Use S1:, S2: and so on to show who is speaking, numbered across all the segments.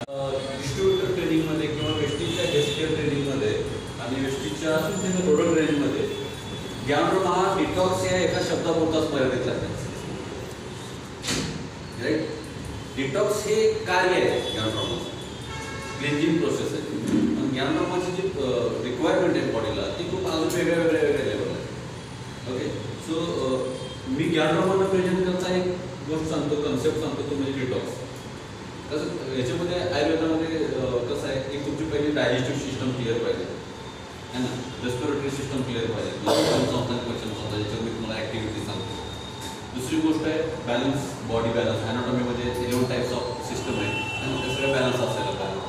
S1: Distributor ट्रेडिंगमध्ये किंवा वेस्टिजच्या healthcare ट्रेडिंगमध्ये आणि वेस्टिजच्या प्रोडक्ट रेंजमध्ये ज्ञानरोम हा डिटॉक्स या एका शब्दापुरताच मर्यादित लागतो. राईट. डिटॉक्स हे कार्य आहे ज्ञानरोमाचं, क्लिन्झिंग प्रोसेस आहे. पण ज्ञानरोमाची जी रिक्वायरमेंट आहे बॉडीला ती खूप अजून वेगळ्या लेवल आहे. ओके. सो मी ज्ञानरोमांना प्रेझेंट करता एक गोष्ट सांगतो, कन्सेप्ट सांगतो तो म्हणजे डिटॉक्स. तसं याच्यामध्ये आयुर्वेदामध्ये कसं आहे की तुमची पहिली डायजेस्टिव्ह सिस्टम क्लिअर पाहिजे है ना, रेस्पिरेटरी सिस्टम क्लिअर पाहिजे, क्वेश्चन होता ज्याच्यावर मी तुम्हाला ॲक्टिव्हिटी सांगतो. दुसरी गोष्ट आहे बॅलन्स, बॉडी बॅलन्स. ॲनाटॉमीमध्ये 11 टाईप्स ऑफ सिस्टम आहे आणि ते सगळं बॅलन्स असायला पाहिजे.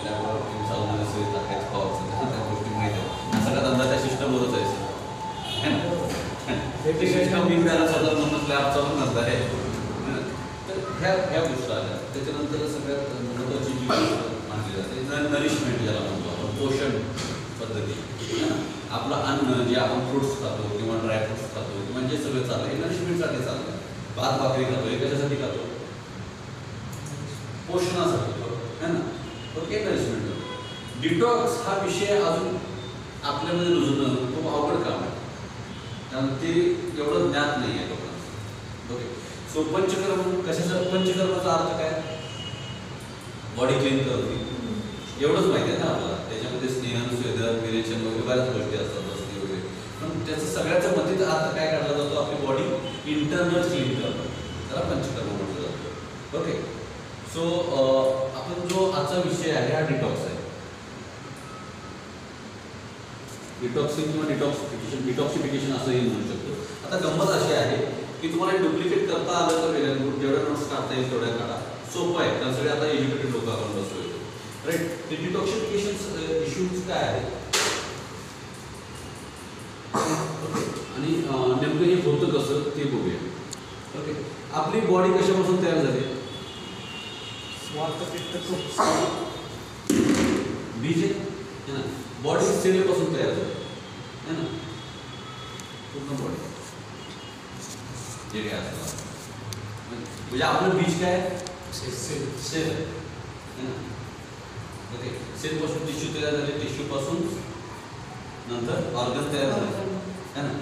S1: त्यामुळे चालवण्याच्या सुविधा आहेत, पावरचं त्या गोष्टी माहीत आहे. सगळा धंदा त्या सिस्टमवरच आहे सर, है ना. ते सिस्टम बिन बॅलन्स होतात म्हणून स्लॅब चालून धंदा आहे. ह्या गोष्टी आल्या. त्याच्यानंतर सगळ्यात महत्त्वाची जी गोष्ट मानली जाते नरिशमेंट, ज्याला म्हणतो आपण पोषण पद्धती. आपलं अन्न जे आपण फ्रूट्स खातो किंवा ड्रायफ्रुट्स खातो किंवा जे सगळं चाललं हे नरिशमेंटसाठी चाललं. भात भाकरी खातो हे कशासाठी खातो? पोषणासाठी, है ना. ओके. नरिशमेंट. डिटॉक्स हा विषय अजून आपल्यामध्ये रुजणं खूप अवघड काम आहे, कारण ते एवढं ज्ञात नाही आहे लोकांना. ओके. सो पंचकर्म कशाचा, पंचकर्माचा अर्थ काय? बॉडी क्लीन करते, एवढंच माहिती आहे ना आपल्याला. त्याच्यामध्ये स्नेहन, स्वेदन, विरेचन वगैरे बऱ्याच गोष्टी असतात, बसणी वगैरे. पण त्याचा सगळ्याच्या मतीचा अर्थ काय काढला जातो? आपली बॉडी इंटरनल क्लीन करणं, त्याला पंचकर्म म्हटलं जातं. ओके. सो आपण जो आजचा विषय आहे हा डिटॉक्स आहे. डिटॉक्सिंग किंवा डिटॉक्सिफिकेशन असंही म्हणू शकतो. आता गंमत अशी आहे की तुम्हाला डुप्लिकेट करता आलं तर वेगळ्या जेवढ्या नोट्स काढता येईल तेवढ्या काढा, सोपं आहे. कारण सगळे आता एज्युकेटेड लोक आपण बसतो. राईट. ते डिटॉक्सिफिकेशन इश्यूज काय आहे आणि नेमकं हे होतं कसं ते बघूया. ओके. आपली बॉडी कशापासून तयार झाली? बीज आहे ना. बॉडी सेलपासून तयार झाली है ना, पूर्ण बॉडी जे काय असतं. म्हणजे आपलं बीज काय? सेल है ना. ओके. सेलपासून टिश्यू तयार झाले, टिश्यूपासून नंतर ऑर्गन तयार झाले है ना.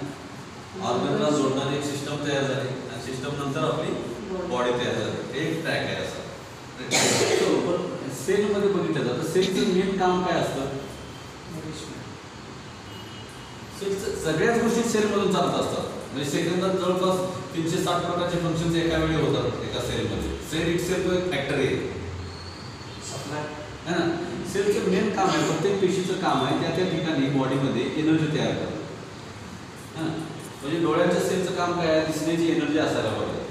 S1: ऑर्गनला जोडणारी एक सिस्टम तयार झाली आणि सिस्टम नंतर आपली बॉडी तयार झाली. एक ट्रॅक आहे असं. पण सेलमध्ये बघितलं जातं सेलचं मेन काम काय असतं? सेलचं सगळ्याच गोष्टी सेलमधून चालत असतात. म्हणजे सेकंदात जवळपास 360 प्रकारचे फंक्शन्स एका वेळी होतात एका सेलमध्ये. सेल एक सेल तो एक फॅक्टरी आहे है ना. सेलचं मेन काम आहे, प्रत्येक पेशीचं काम आहे त्या त्या ठिकाणी बॉडीमध्ये एनर्जी तयार करणं है ना. म्हणजे डोळ्याच्या सेलचं काम काय आहे? दिसण्याची एनर्जी असायला पाहिजे.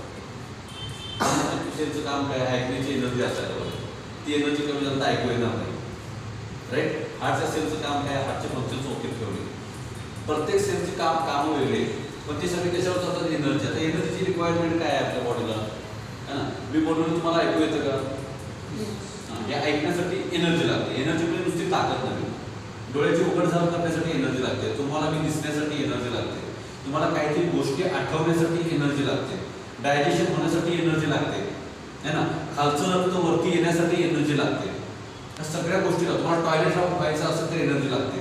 S1: सेलचं काम काय आहे? ऐकण्याची एनर्जी असायला पाहिजे. ती एनर्जी कमी झाली तर ऐकू येणार नाही. राईट. हार्टच्या सेलचं काम काय? हार्टचे फंक्शन्स ओके ठेवले. प्रत्येक सेलचे कामं वेगळे, पण ते सगळे कशावर चालतात? एनर्जी. आता एनर्जीची रिक्वायरमेंट काय आहे आपल्या बॉडीला है ना. मी बोलून तुम्हाला ऐकू येतं का? हे ऐकण्यासाठी एनर्जी लागते. एनर्जी म्हणजे नुसती ताकद नाही. डोळ्याची उघडझाप करण्यासाठी एनर्जी लागते. तुम्हाला मी दिसण्यासाठी एनर्जी लागते. तुम्हाला काहीतरी गोष्टी आठवण्यासाठी एनर्जी लागते. डायजेशन होण्यासाठी एनर्जी लागते है ना. खालचं रक्त वरती येण्यासाठी एनर्जी लागते. या सगळ्या गोष्टीला तुम्हाला टॉयलेटला व्हायचं असेल तर एनर्जी लागते.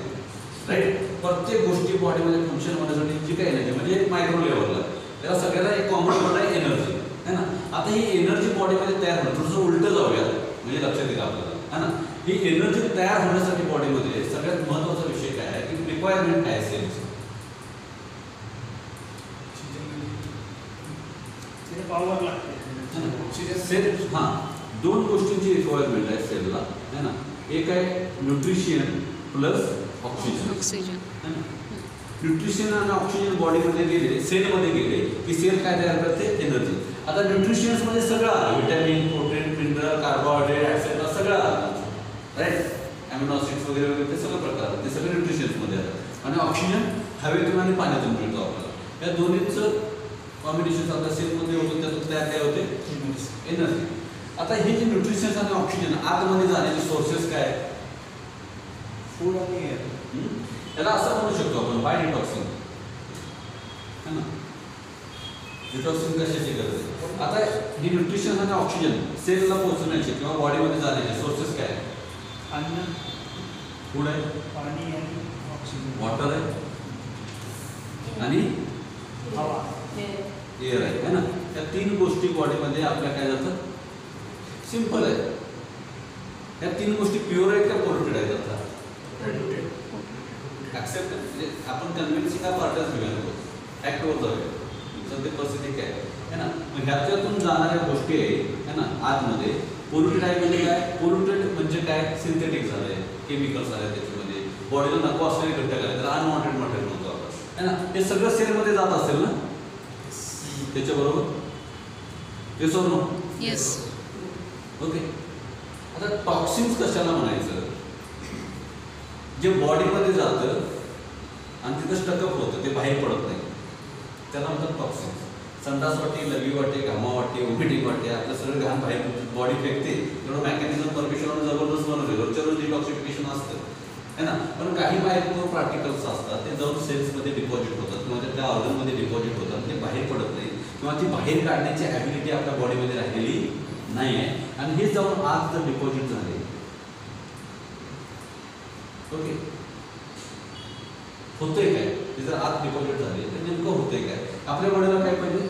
S1: राईट. प्रत्येक गोष्टी बॉडीमध्ये फंक्शन होण्यासाठी जी काही एनर्जी म्हणजे एक मायक्रो लेवलला त्याला सगळ्याला एक कॉमन वर्ड आहे एनर्जी है ना. आता ही एनर्जी बॉडीमध्ये तयार होणं थोडंसं उलटं जाऊया म्हणजे लक्षात येईल आपल्याला है ना. ही एनर्जी तयार होण्यासाठी बॉडीमध्ये सगळ्यात महत्त्वाचा विषय काय आहे की रिक्वायरमेंट काय असेल?
S2: पॉवर लागते.
S1: सेल हां दोन गोष्टींची रिक्वायरमेंट आहे सेलला है ना. एक आहे न्यूट्रिशन प्लस ऑक्सिजन है ना. न्यूट्रिशन आणि ऑक्सिजन बॉडीमध्ये गेले, सेलमध्ये गेले की सेल काय तयार करते? एनर्जी. आता न्यूट्रिशन्समध्ये सगळं आलं, व्हिटॅमिन, प्रोटीन, मिनरल, कार्बोहायड्रेट, ॲक्सेट्रा सगळं आलं. राईट. ॲमिनो ॲसिड्स वगैरे वगैरे ते सगळं प्रकार ते सगळे न्यूट्रिशन्समध्ये आलं. आणि ऑक्सिजन हवेतून आणि पाण्यातून मिळतो आपल्याला. या दोन्हीचं कॉम्बिनेशन आपल्या सेलमध्ये होतं, त्यातून तयार काय होते? एनर्जी. आता हे जे न्यूट्रिशन्स आणि ऑक्सिजन आतमध्ये जाण्याचे सोर्सेस काय? फूड आणि एअर. त्याला असं म्हणू शकतो आपण बाय डिटॉक्सिंग है ना. डिटॉक्सिंग कशाची गरज आहे? आता ही न्यूट्रिशन आणि ऑक्सिजन सेलला पोहोचण्याचे किंवा बॉडीमध्ये जाण्याचे सोर्सेस काय आहेत?
S2: अन्न,
S1: फूड आहे,
S2: पाणी आणि ऑक्सिजन,
S1: वॉटर आहे आणि
S2: हवा.
S1: एअर आहे, है ना? या तीन गोष्टी बॉडीमध्ये आपल्या काय जातात? सिंपल आहे. या तीन गोष्टी प्युअर आहेत का पोल्युटेड आहेत? आता ऍक्सेप्ट म्हणजे आपण कन्व्हिन्सिंग हा पार्टच घेऊया नको, ऍक्टवर जाऊया. सध्या परिस्थिती काय आहे ना? मग ह्याच्यातून जाणाऱ्या गोष्टी आहे ना आतमध्ये. पोल्युटेड आहे म्हणजे काय? पोल्युटेड म्हणजे काय? सिंथेटिक झालंय, केमिकल्स आले त्याच्यामध्ये, बॉडीला नको असलेले घटक आले, त्याला अनवॉन्टेड मटेरियल म्हणतो आपण, है ना? ते सगळं सेलमध्ये जात असेल ना त्याच्याबरोबर? Yes or no?
S3: Yes.
S1: Okay. आता टॉक्सिन्स कशाला म्हणायचं? जे बॉडीमध्ये जातं आणि तिथं स्टकअप होतं, ते बाहेर पडत नाही, त्याला म्हणतात टॉक्सिन्स. संडास वाटे, लघवी वाटे, घामा वाटे, ओमिटिंग वाटे, आपलं सगळं घाम बाहेर बॉडी फेकते. तेवढं मेकॅनिझम परमिशन जबरदस्त बनवते, रोजच्या रोज डिटॉक्सिफिकेशन असतं, है ना? पण काही बाहेर पार्टिकल्स असतात, ते जाऊन सेल्समध्ये डिपॉझिट होतात किंवा त्या ऑर्गनमध्ये डिपॉझिट होतात, ते बाहेर पडत नाही किंवा ती बाहेर काढण्याची ॲबिलिटी आपल्या बॉडीमध्ये राहिलेली नाही आहे. आणि हे जाऊन आत जर डिपॉझिट झाले, ओके, होतंय काय? ते जर आत डिपॉझिट झाले तर नेमकं होतंय काय? आपल्या बॉडीला काय पाहिजे?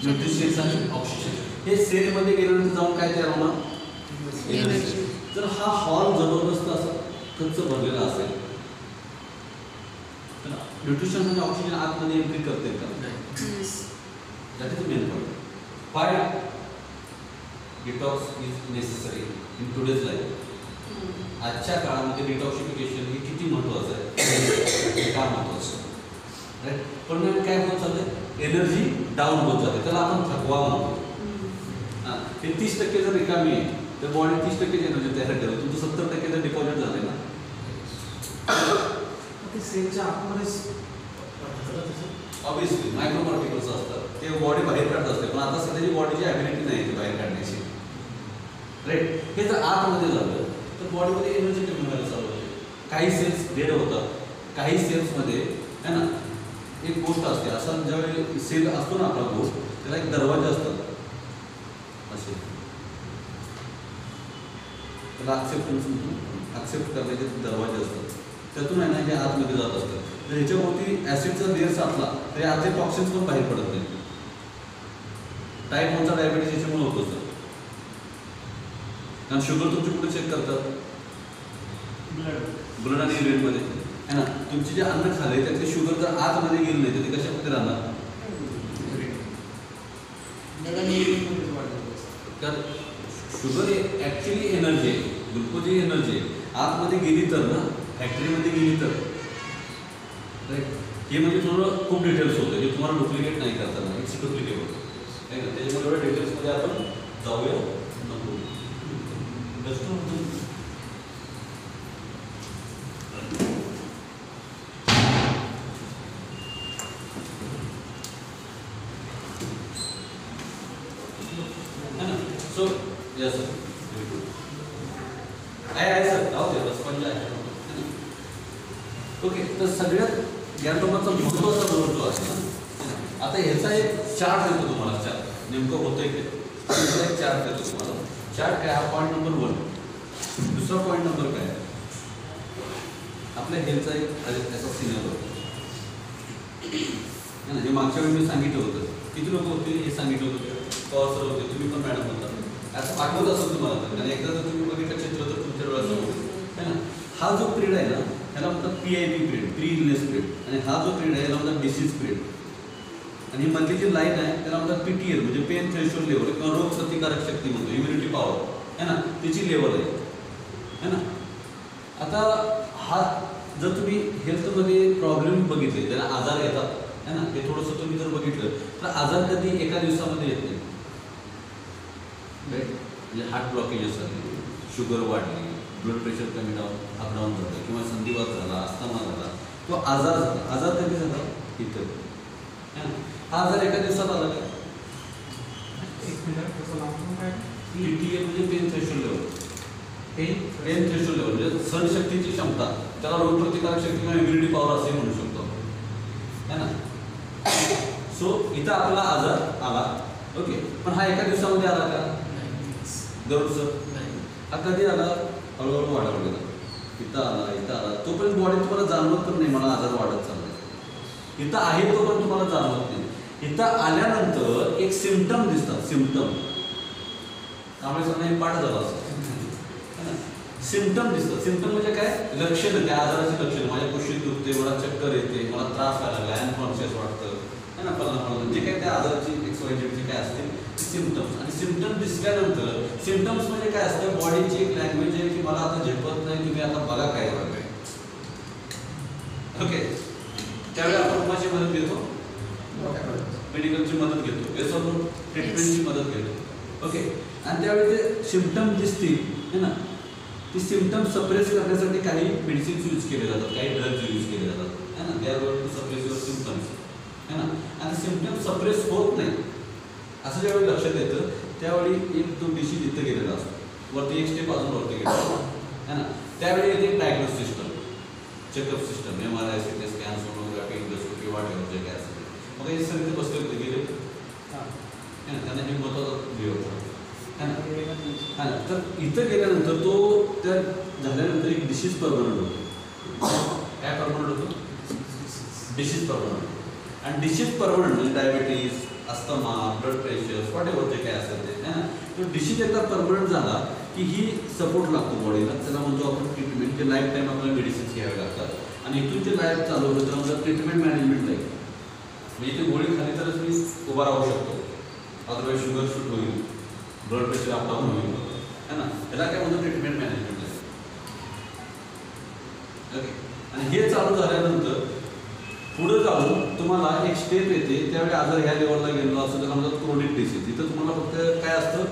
S1: न्यूट्रिशन्स आणि ऑक्सिजन. हे सेलमध्ये गेल्यानंतर जाऊन काय तयार होणार? एनर्जी. जर हा हॉल जबरदस्त असा खर्च भरलेला असेल तर न्यूट्रिशन आणि ऑक्सिजन आतमध्ये एंट्री करते का? That is main point. Why detox is necessary in today's life? आजच्या काळामध्ये डिटॉक्सिफिकेशन हे किती महत्त्वाचं आहे, का महत्त्वाचं आहे, राईट? पण काय होत चाललंय? एनर्जी डाऊन होत जाते, त्याला आपण थकवा म्हणतो. हां, हे 30% जर रिकामी आहे तर बॉडी 30% एनर्जी तयार करते. तुमचं 70% जर डिपॉझिट झालं ना,
S2: सेलच्या आतमध्ये
S1: ऑब्विसली मायक्रो पार्टिकल्स असतात, ते बॉडी बाहेर काढत असते. पण आता सध्याची बॉडीची ॲबिलिटी नाही ते बाहेर काढण्याची, राईट? हे जर आतमध्ये झालं तर बॉडीमध्ये एनर्जी कमी व्हायला चालू होते. काही सेल्स डेड होतात, काही सेल्समध्ये, है ना, एक गोष्ट असते. असा ज्यावेळी सेल असतो ना आपला गोष्ट, त्याला एक दरवाजा असतात असे, त्याला ॲक्सेप्ट करण्याचे दरवाजे असतात. त्यातून आहे ना हे आतमध्ये जात असतात. तर ह्याच्यावरती ॲसिडचा लेअर साचला तरी आतले टॉक्सिन्स पण बाहेर पडत नाही. टाईप 1चा डायबिटीस याच्यामुळे होतो सर. कारण शुगर तुमची कुठे चेक करतात? ब्लड आणि युरिनमध्ये, है ना? तुमचे जे अन्न खाल्ले त्यातले शुगर जर आतमध्ये गेली नाही तर ते कशामध्ये राहणार? तर शुगर हे ॲक्च्युली एनर्जी आहे, ग्लुकोज ही एनर्जी आहे. आतमध्ये गेली तर ना, फॅक्टरीमध्ये गेली तर, राईट? हे म्हणजे थोडं खूप डिटेल्स होतं, हे तुम्हाला डुप्लिकेट नाही करताना, इट्स डुप्लिकेबल, आहे ना? त्याच्यामुळे एवढ्या डिटेल्समध्ये आपण जाऊया नको. सो यस सर, आहे सर, जाऊ दे, बस पण आहे. ओके. तर सगळ्यात या टोकाचा महत्त्वाचा रोल जो आहे ना, आता ह्याचा एक चार्ट देतो तुम्हाला. चार्ट नेमकं होतंय की त्याचा एक चार्ट देतो तुम्हाला. चार्ट काय? हा पॉईंट नंबर 1. दुसरा पॉईंट नंबर काय? आपल्या हेल्थचा एक त्याचा सिनियर होतो, है ना? जे मागच्या वेळी मी सांगितलं होतं. किती लोक होते हे सांगितलं होतं? पवार सर होते, तुम्ही पण मॅडम होता. असं आठवत असेल तुम्हाला तर, आणि एकदा जर तुम्ही बघितलं चित्र तर तुमच्या डोळ्यासमोर, है ना? हा जो पिरियड आहे ना त्याला म्हणतात PIP period, pre illness period. आणि हा जो पिरियड आहे त्याला म्हणतात डिसीज पिरियड. आणि ही मधली जी लाईन आहे त्याला म्हणतात PTL म्हणजे पेन थ्रेशोल्ड लेवल किंवा रोग प्रतिकारक शक्ती म्हणतो, इम्युनिटी पॉवर, है ना? त्याची लेवल आहे, है ना? आता हा जर तुम्ही हेल्थमध्ये प्रॉब्लेम बघितले, त्याला आजार येतात, है ना? हे थोडंसं तुम्ही जर बघितलं तर आजार कधी एका दिवसामध्ये येत नाही, राईट? म्हणजे हार्ट ब्लॉकेजेस झाले, शुगर वाढली, ब्लड प्रेशर कमी अपडाऊन झालं किंवा संधिवात झाला, अस्थमा झाला, तो आजार झाला. आजार कधी झाला? इथं, है ना? हा आजार एका दिवसात आला काय? PTL म्हणजे pain threshold level. Pain threshold level म्हणजे सहनशक्तीची क्षमता, त्याला रोगप्रतिकारक शक्ती किंवा इम्युनिटी पॉवर असे म्हणू शकतो, है ना? सो इथं आपला आजार आला, ओके, पण हा एका दिवसामध्ये आला का? दररोज हा कधी आला? हळूहळू वाढत गेला, इथं आला, तोपर्यंत बॉडी तुम्हाला जाणवत पण नाही मला आजार वाढत चालला. इथं आहे तो पण तुम्हाला जाणवत नाही. इथं आल्यानंतर एक सिम्पटम दिसतात, सिम्पटम. त्यामुळे समजा हे पाठ झालं असं सिम्पटम दिसतात. सिम्पटम म्हणजे काय? लक्षणं, त्या आजाराची लक्षणं. माझ्या कुशीत दुखते, मला चक्कर येते, मला त्रास व्हायला लागला, अनकॉन्शियस वाटतं, है ना, फलना जे काय त्या आजाराची एक्सवायजेडची काय असते सिम्पटम्स. आणि सिम्पटम दिसल्यानंतर सिम्पटम्स म्हणजे काय असतं? बॉडीची एक लँग्वेज आहे की मला आता झेपत नाही, तुम्ही आता बघा काय बघाय. ओके, त्यावेळी आपण कोणाची मदत घेतो? मेडिकलची मदत घेतो, यासोबत ट्रीटमेंटची मदत घेतो. ओके, आणि त्यावेळी ते सिम्पटम दिसतील, है ना, ती सिम्पटम सप्रेस करण्यासाठी काही मेडिसिन्स यूज केले जातात, काही ड्रग्ज यूज केले जातात, है ना, they are going to suppress your symptoms, है ना. आणि सिम्पटम सप्रेस होत नाही असं ज्यावेळी लक्षात येतं त्यावेळी एक तो डिसीज इथं गेलेला असतो, वरती एक स्टेप अजून वरती गेलेला, है ना. त्यावेळी येते एक diagnose system, checkup system, MRI, CT scan, sonography, endoscopy, वाटेवर जे काय असेल. मग हे सगळे ते बसले होते गेले, है ना, त्यांना हे महत्त्वाचं हे होतं, है ना. हा, तर इथं गेल्यानंतर तो त्या झाल्यानंतर एक डिसीज परमनंट होतो. काय परमनंट होतो? Disease permanent. आणि डिसीज परमनंट म्हणजे diabetes, asthma, blood pressure, whatever जे काय असेल ते, है ना. तो डिसीज एकदा परमनंट झाला की ही सपोर्ट लागतो बॉडीला, त्याला म्हणतो आपण ट्रीटमेंट. जे लाईफ टाईम आपल्याला मेडिसिन्स घ्यावे लागतात आणि इथून जे लाईफ चालू होतं त्याला म्हणतात ट्रीटमेंट मॅनेजमेंट लाईफ. म्हणजे ती गोळी खाली तरच मी उभा राहू शकतो, अदरवाईज शुगर शूट होईल, ब्लड प्रेशर अपडाऊन होईल, है ना. त्याला काय म्हणतो? Treatment management life. ओके, आणि हे चालू झाल्यानंतर पुढे जाऊन तुम्हाला एक स्टेप येते, त्यावेळी आजार ह्या लेवलला गेलो असं त्याला म्हणतात क्रोनिक डिसीज. इथं तुम्हाला फक्त काय असतं?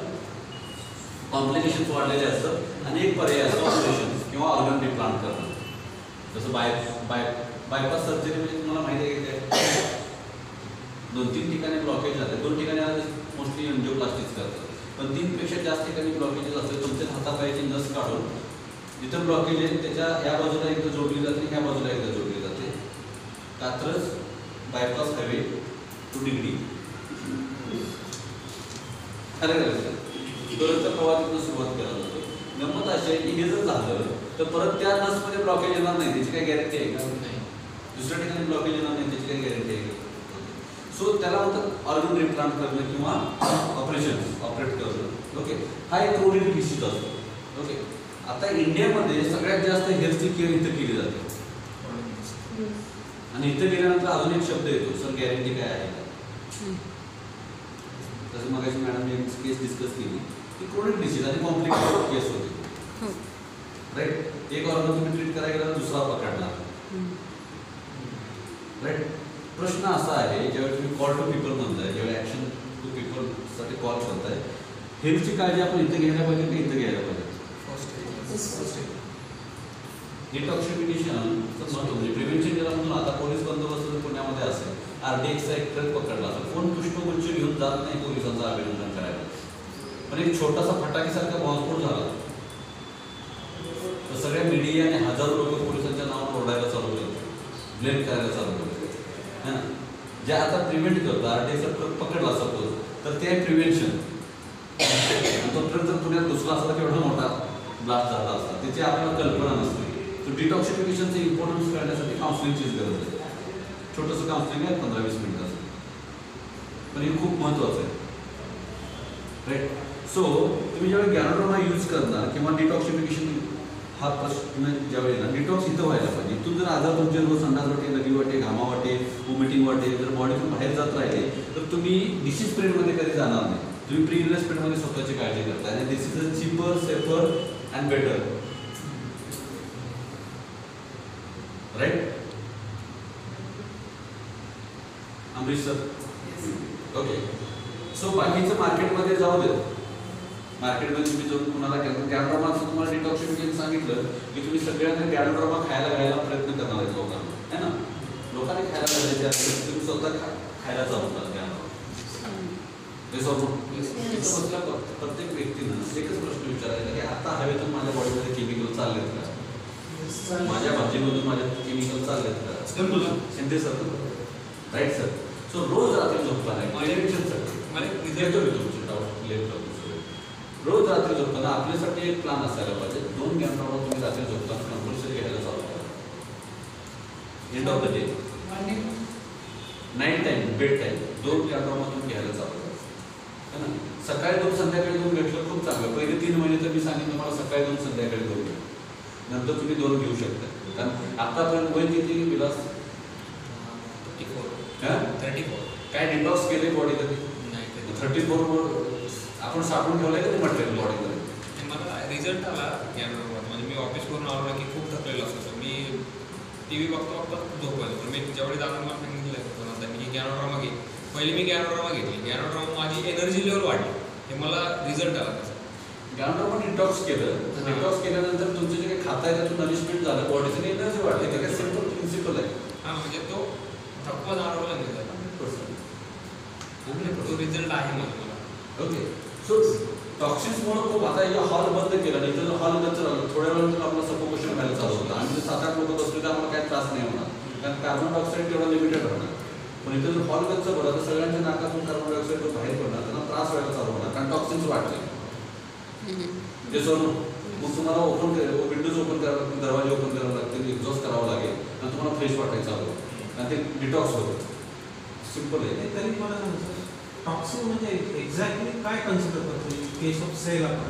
S1: कॉम्प्लिकेशन्स वाढलेले असतात आणि एक पर्याय असतो ऑपरेशन किंवा ऑर्गन रिप्लांट करणं. जसं बायपास सर्जरी म्हणजे तुम्हाला माहिती आहे की काय? 2-3 ठिकाणी ब्लॉकेज झाले, 2 ठिकाणी मोस्टली एंजिओप्लास्टीच करतात, पण 3पेक्षा जास्त ठिकाणी ब्लॉकेजेस असतात. तुमच्या हातापायाची नस काढून जिथं ब्लॉकेज आहे त्याच्या या बाजूला एकदा जोडली जाते, ह्या बाजूला एकदा जोडली जाते. Katraj bypass highway to degree परतचा प्रवाह तिथून सुरुवात केला जातो. गंमत अशी आहे की हे जर झालं तर परत त्या नसमध्ये ब्लॉकेज येणार नाही, त्याची काही गॅरंटी आहे का? दुसऱ्या ठिकाणी ब्लॉकेज येणार नाही, त्याची काही गॅरंटी आहे का? सो त्याला म्हणतात ऑर्गन रिप्लांट करणं किंवा ऑपरेट करणं. ओके, हा एक क्रोनिक डिसीज असतो. ओके, आता इंडियामध्ये सगळ्यात जास्त हेल्थची केअर इथं केली जाते. आणि इथं गेल्यानंतर अजून एक शब्द येतो, सर गॅरंटी काय आहे? जसं मगाशी मॅडमने केस डिस्कस केली की क्रोनिक डिसीज आणि कॉम्प्लिकेटेड केस होते, राईट. एक ऑर्गन तुम्ही ट्रीट करायला गेला दुसरा पकडणार, राईट. प्रश्न असा आहे, ज्यावेळी तुम्ही कॉल टू पीपल म्हणताय, ज्यावेळी ॲक्शन टू पीपलसाठी कॉल करताय, हेल्थची काळजी आपण इथं घ्यायला पाहिजे की इथं घ्यायला पाहिजे? डिटॉक्सिफिकेशनचं महत्त्व म्हणजे प्रिव्हेन्शन केला म्हणून आता पोलीस बंदोबस्त पुण्यामध्ये असेल, RDXचा एक ट्रक पकडला असेल, कोण पुष्पगुच्छ घेऊन जात नाही पोलिसांचं अभिनंदन करायला, पण एक छोटासा फटाकेसारखा बॉम्बस्फोट झाला तर सगळ्या मीडियाने हजारो लोक पोलिसांच्या नावावर ओरडायला चालू केलं, ब्लेम करायला चालू केलं, है ना. जे आता प्रिव्हेंट करतो, RDXचा ट्रक पकडला सपोज तर ते आहे प्रिव्हेन्शन. तो ट्रक जर पुण्यात घुसला असता केवढा मोठा ब्लास्ट झाला असता, त्याची आपल्याला कल्पना नसते. तो डिटॉक्सिफिकेशनचं इम्पॉर्टन्स करण्यासाठी काउन्सिलिंगचीच गरज आहे. छोटंसं काउन्सिलिंग आहे 15-20 मिनिटाचं, पण हे खूप महत्त्वाचं आहे, राईट. सो तुम्ही ज्यावेळी गॅनोड्रामा यूज करणार किंवा डिटॉक्सिफिकेशन हा प्रश्न ज्यावेळी ना, डिटॉक्स इथं व्हायला पाहिजे. इथून जर आजार तुमचे रोज संडास वाटे, लघवी वाटे, घामा वाटे, वॉमिटिंग वाटे, जर बॉडीतून बाहेर जात राहिले तर तुम्ही डिसीज पिरियडमध्ये कधी जाणार नाही. तुम्ही प्री इलनेस पिरियडमध्ये स्वतःची काळजी करता आणि this is a cheaper, safer and better, right. Amrish sir, okay. So बाकीचं मार्केटमध्ये जाऊ दे, मार्केटमध्ये तुम्ही जाऊन कुणाला गॅनोड्रामाचं तुम्हाला डिटॉक्सिफिकेशन सांगितलं की तुम्ही सगळ्यांना गॅनोड्रामा खायला घ्यायला प्रयत्न करणार आहेत लोकांना, है ना. लोकांनी खायला घालायचे असेल तुम्ही स्वतः खायला चालू करा गॅनोड्रामा. बसल्या प्रत्येक व्यक्तीनं एकच प्रश्न विचारायचा की आता हवेतून माझ्या बॉडीमध्ये केमिकल चाललेत का, माझ्या भाजीमधून माझ्या केमिकल चाललेत का? सिंधे सर, राईट सर. सो रोज रात्री झोपताना
S3: मला- मला एक result-
S1: येतो मी तुमचे डाऊट क्लिअर करतो सगळे. रोज रात्री झोपताना आपल्यासाठी एक प्लॅन असायला पाहिजे. 2 गॅनड्रॉमा तुम्ही रात्री झोपताना कंपल्सरी घ्यायला चालू करा. End of the day night time bed time 2 गॅनड्रॉमा तुम्ही घ्यायला चालू करा. है ना? सकाळी 2 संध्याकाळी 2 घेतलं खूप चांगलं. पहिले 3 महिने तर मी सांगितलं तुम्हाला सकाळी 2 संध्याकाळी 2 घ्या. नंतर तुम्ही 2 घेऊ शकता. कारण आतापर्यंत वय किती विलास?
S3: 34
S1: काय डिटॉक्स केले बॉडी कधी?
S3: नाही कधी.
S1: 34 वर आपण साठवून ठेवलंय कधी मटेरियल बॉडीमध्ये?
S3: आणि मला रिझल्ट आला कॅमेरावर. म्हणजे मी ऑफिसवरून आलो ना की खूप थकलेलो असतो. मी टी व्ही बघता झोपायचो. पण मी जेवढे जाणून मला सांगितलं होतं नंतर की गॅनोड्रामा घे. पहिले मी गॅनोड्रामा घेतली. गॅनोड्रामा माझी एनर्जी लेवल वाढली. हे मला रिझल्ट आला त्याचा.
S1: गॅनड्रॉमा डिटॉक्स केलं. डिटॉक्स केल्यानंतर तुमचं जे काही खाता आहे त्यातून नरिशमेंट झालं, बॉडीचं एनर्जी वाढली. ते काय सिम्पल प्रिन्सिपल आहे.
S3: हां म्हणजे तो थकवा जाणवला नाही त्याला.
S1: 100%.
S3: तो रिझल्ट आहे मला.
S1: ओके. सो टॉक्सिन्समुळे खूप आता या हॉल बंद केला नाही तर हॉल गच्च राहिलं. थोड्या वेळानंतर आपलं सफोकेशन व्हायला चालू होतं. आणि जर 7-8 लोक बसले तर आम्हाला काही त्रास नाही होणार. कारण कार्बन डायऑक्साईड तेवढा लिमिटेड राहणार. पण इथं जर हॉल गच्च भरला तर सगळ्यांच्या नाकातून कार्बन डायऑक्साईड बाहेर पडणार, त्यांना त्रास व्हायला चालू होणार. कारण टॉक्सिन्स वाढले. ते सोडून मग तुम्हाला विंडोज ओपन करावं लागतील, दरवाजे ओपन करावे लागतील, एक्झॉस्ट करावं लागेल आणि तुम्हाला फ्रेश वाटायचं चालू होतं. आणि ते डिटॉक्स होतं. सिम्पल आहे.
S2: तरी मला टॉक्सिन म्हणजे एक्झॅक्टली काय कन्सिडर करतो केस ऑफ सेल आपण?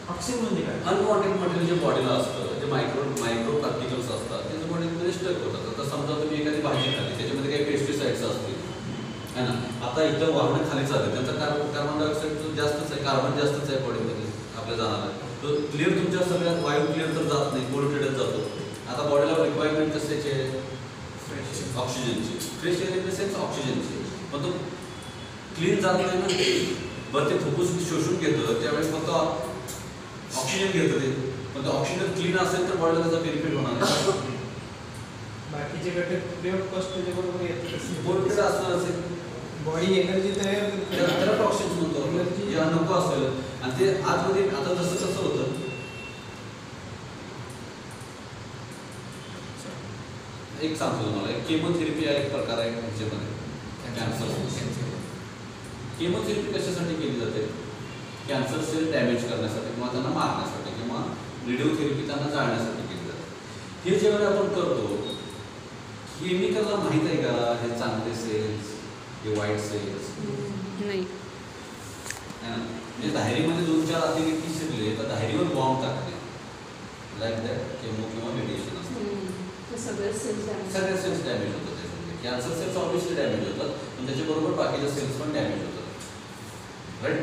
S2: टॉक्सिन म्हणजे काय?
S1: अनवॉन्टेड मटेरियल जे बॉडीला असतं, जे मायक्रो पार्टिकल्स असतात ते बॉडीमध्ये स्टक होतात. आता समजा तुम्ही एखादी भाजी खाल्ली, त्याच्यामध्ये काही पेस्टिसाइड्स असतील, है ना? आता इथं वाहनं खाली चालते, त्यांचा कार्बन डायऑक्साईड जास्तच आहे, कार्बन जास्तच आहे बॉडीमध्ये आपल्या जाणार. तो क्लिअर तुमच्या सगळ्या वायू क्लिअर तर जात नाही, पोल्युटेडच जातो. आता बॉडीला रिक्वायरमेंट कशाची आहे? ऑक्सिजनची. Fresh air in the sense ऑक्सिजनची. पण तो क्लीन जात नाही ना. बरं ते फुफ्फुस शोषून घेतं त्यावेळेस फक्त ऑक्सिजन घेतं ते. पण ते ऑक्सिजन क्लीन असेल तर बॉडीला त्याचा बेनिफिट होणार नाही.
S2: बाकीचे घटक फ्री ऑफ कॉस्ट त्याच्याबरोबर येतात.
S1: पोल्युटेड असणार असेल
S2: बॉडी एनर्जी तयार
S1: त्याला टॉक्सिन्स म्हणतो. जे नको असेल आणि ते आतमध्ये आता जसं कसं होतं, एक सांगतो तुम्हाला, केमोथेरपी हा एक प्रकार आहे ह्याच्यामध्ये कॅन्सर. केमोथेरपी कशासाठी केली जाते? कॅन्सर सेल डॅमेज करण्यासाठी किंवा त्यांना मारण्यासाठी किंवा रेडिओथेरपी त्यांना जाळण्यासाठी केली जाते. हे जेव्हा आपण करतो, केमिकलला माहीत आहे का हे चांगले सेल्स, हे वाईट सेल्स?
S4: नाही.
S1: म्हणजे धायरीमध्ये 2-4 अतिरेकी शिरले तर धायरीवर बॉम्ब टाकले, लाईक दॅट केमो किंवा मेडिसिन असतं.
S4: सगळे सेल्स
S1: सगळे सेल्स डॅमेज होतात त्याच्यामध्ये. कॅन्सर सेल्स ऑब्व्हियसली डॅमेज होतात, पण त्याच्याबरोबर बाकीच्या सेल्स पण डॅमेज होतात. राईट?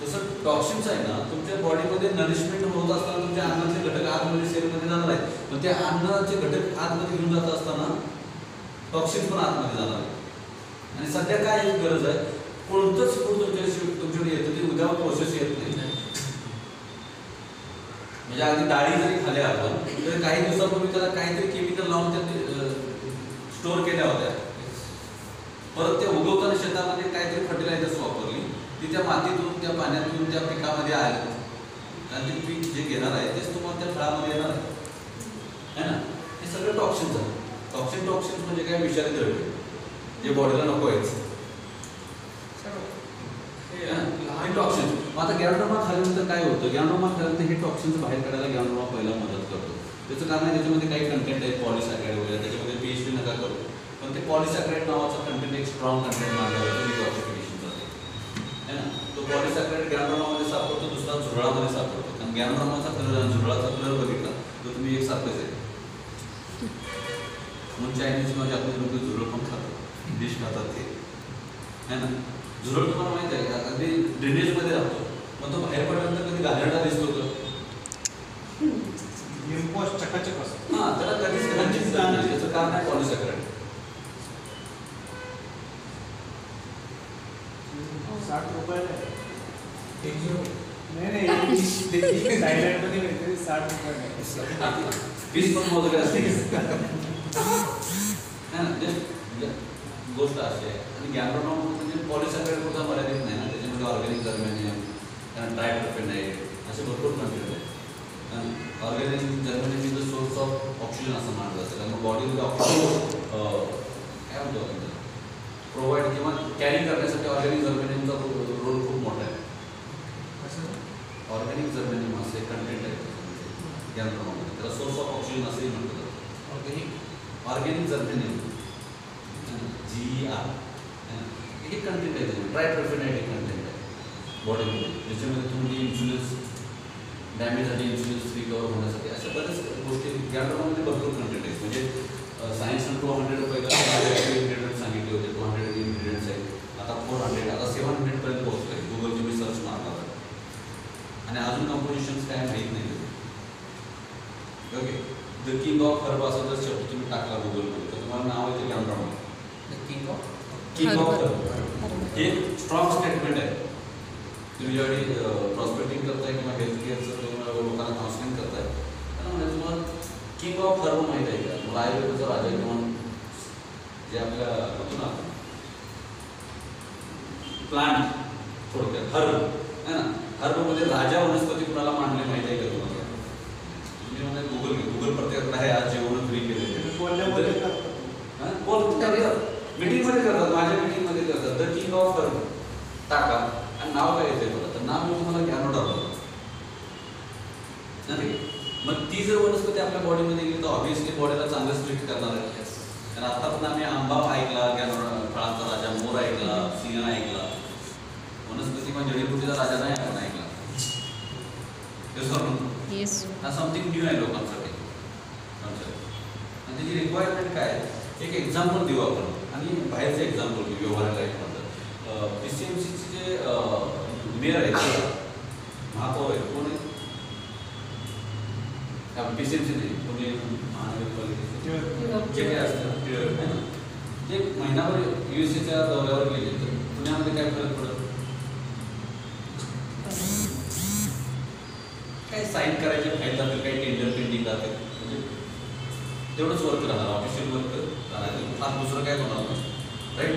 S1: तसं टॉक्सिन्स आहे ना, तुमच्या बॉडीमध्ये नरिशमेंट होत असताना तुमच्या अन्नाचे घटक आतमध्ये सेलमध्ये जाणार आहेत, पण त्या अन्नाचे घटक आतमध्ये घेऊन जात असताना टॉक्सिन्स पण आतमध्ये जाणार आहेत. आणि सध्या काय एक गरज आहे, कोणतंच फूड तुमच्याकडे येतं ते उद्या प्रोसेस येत नाही. म्हणजे अगदी डाळी जरी खाल्ल्या आपण तर काही दिवसापूर्वी त्याला काहीतरी केमिकल लावून त्या स्टोअर केल्या होत्या. परत त्या उगवताना शेतामध्ये काहीतरी फर्टिलायझर्स वापरली, ती त्या मातीतून त्या पाण्यातून त्या पिकामध्ये आली आणि ते पीक जे घेणार आहे तेच तुम्हाला त्या फळामध्ये येणार आहे ना. हे सगळं टॉक्सिन्स आहे. टॉक्सिन्स म्हणजे काय? विषारी द्रव्य जे बॉडीला नको आहेत. टॉक्सिन्स. आता गॅनोड्रामा खाल्यानंतर काय होतं? गॅनोड्रामा खाल्यानंतर हे टॉक्सिन्स बाहेर काढायला गॅनोड्रामा पहिला मदत करतो. त्याचं कारण आहे त्याच्यामध्ये काही कंटेंट आहे पॉलिसॅकराइड वगैरे, त्याच्यामध्ये PhD नका करू, पण ते पॉलिसॅकराइड नावाचा कंटेंट एक स्ट्रॉंग कंटेंट मानला जातो डिटॉक्सिफिकेशनसाठी, है ना. तो पॉलिसॅकराइड गॅनोड्रामामध्ये सापडतो, दुसरा झुरळामध्ये सापडतो. कारण गॅनोड्रामाचा कलर आणि झुरळाचा कलर बघितला तर तुम्ही एक सारखेच आहे. म्हणून चायनीज किंवा जापनीज लोक झुरळ पण खातात, डिश खातात ते, है ना. झुरळ तुम्हाला माहिती आहे का? अगदी ड्रेनेजमध्ये राहतो, मग तो बाहेर पडल्यानंतर कधी घाणेरडा दिसतो का?
S2: चकाचक असतो.
S1: हां, त्याला कधीच घाणचीच जाण नाही. त्याचं कारण आहे पॉलिसॅकराइड.
S2: 60 रुपयाला एक किलो. नाही थायलंडमध्ये मिळते 60 रुपयाला.
S1: पीस पण मोजके असते गोष्ट अशी आहे. आणि गॅनोड्रामा म्हणजे पॉलिसॅकराइड सुद्धा मर्यादित नाही ना, त्याच्यामध्ये ऑर्गॅनिक जर्मेनियम, ट्रायक्लोफेनाइड असे भरपूर कंटेंट आहे. Organic germanium is the source of oxygen असं मानलं जातं. त्यामुळे बॉडीमध्ये ऑक्सिजन काय म्हणतो आपण प्रोव्हाइड किंवा कॅरी करण्यासाठी ऑर्गॅनिक जर्मेनियमचा रोल खूप मोठा आहे.
S2: असं
S1: ऑर्गॅनिक जर्मेनियम असे कंटेंट आहे यंत्रणामध्ये, त्याला सोर्स ऑफ ऑक्सिजन असंही म्हटलं जातं. ऑर्गॅनिक जर्मेनियम GER हे कंटेंट आहे, त्याच्यामध्ये ट्रायप्रोफेनाइटिक कंटेंट आहे बॉडीमध्ये, ज्याच्यामध्ये तुम्ही इन्शुलन्स डॅमेज झाली, इन्शुलन्स रिकवर होण्यासाठी अशा बऱ्याच गोष्टी यंत्रणामध्ये भरपूर कंटेंट आहेत. म्हणजे सायन्सनं 200 पहिला इन्ग्रेडियंट सांगितले होते, 200 इन्ग्रेडियंट्स आहेत, आता 400, आता 700 पर्यंत पोहोचलो आहे. गुगल तुम्ही सर्च मारला तर, आणि अजून कंपोजिशन्स काय माहीत नाही. Okay, the king of herb असा जर शब्द तुम्ही टाकला गुगलमध्ये तर तुम्हाला नाव येते यंत्रणा. किंग ऑफ हर्ब हे स्ट्रॉंग स्टेटमेंट आहे. तुम्ही ज्यावेळी प्रॉस्पेक्टिंग करताय किंवा हेल्थ केअरचं लोकांना काउन्सिलिंग करताय त्यामुळे तुम्हाला किंग ऑफ हर्ब माहीत आहे का? मला आयुर्वेदाचा राजा किंवा जे आपल्या होतो ना प्लांट, थोडक्यात हर्ब आहे ना, हर्बमध्ये राजा वनस्पती कुणाला मांडले माहीत आहे का तुम्हाला? तुम्ही म्हणजे गुगल प्रत्येकाकडे आहे, आज जेवण फ्री केले मीटिंगमध्ये करतात, माझ्या मीटिंगमध्ये करतात. द किंग ऑफ हर्ब टाका आणि नाव काय येते बघा, तर नाव मी तुम्हाला ज्ञानोडा नाही. मग ती जर वनस्पती आपल्या बॉडीमध्ये गेली तर ऑब्व्हियसली बॉडीला चांगलं स्ट्रिक्ट करणार आहे. कारण आता पण आम्ही आंबा ऐकला, ज्ञानोडा फळांचा राजा, मोर ऐकला, सिंह ऐकला, वनस्पती किंवा जडीबुटीचा राजा नाही आपण ऐकला. समथिंग न्यू आहे लोकांसाठी. आणि त्याची रिक्वायरमेंट काय आहे, एक एक्झाम्पल देऊ आपण आणि बाहेरचं एक्झाम्पल देऊ व्यवहार लाईफमधलं. PCMCचे जे मेयर आहेत, महापौर आहेत, कोण आहे? PCMC नाही, पुणे महानगरपालिकेचे जे काही असतं ते महिनाभर USA दौऱ्यावर गेले तर पुण्यामध्ये काय फरक पडत? काय साईन करायचे फाईल जातील, काही टेंडर पेंडिंग जातील, म्हणजे तेवढंच वर्क राहणार, ऑफिशियल वर्क राहणार, फार दुसरं काय होणार नाही, राईट.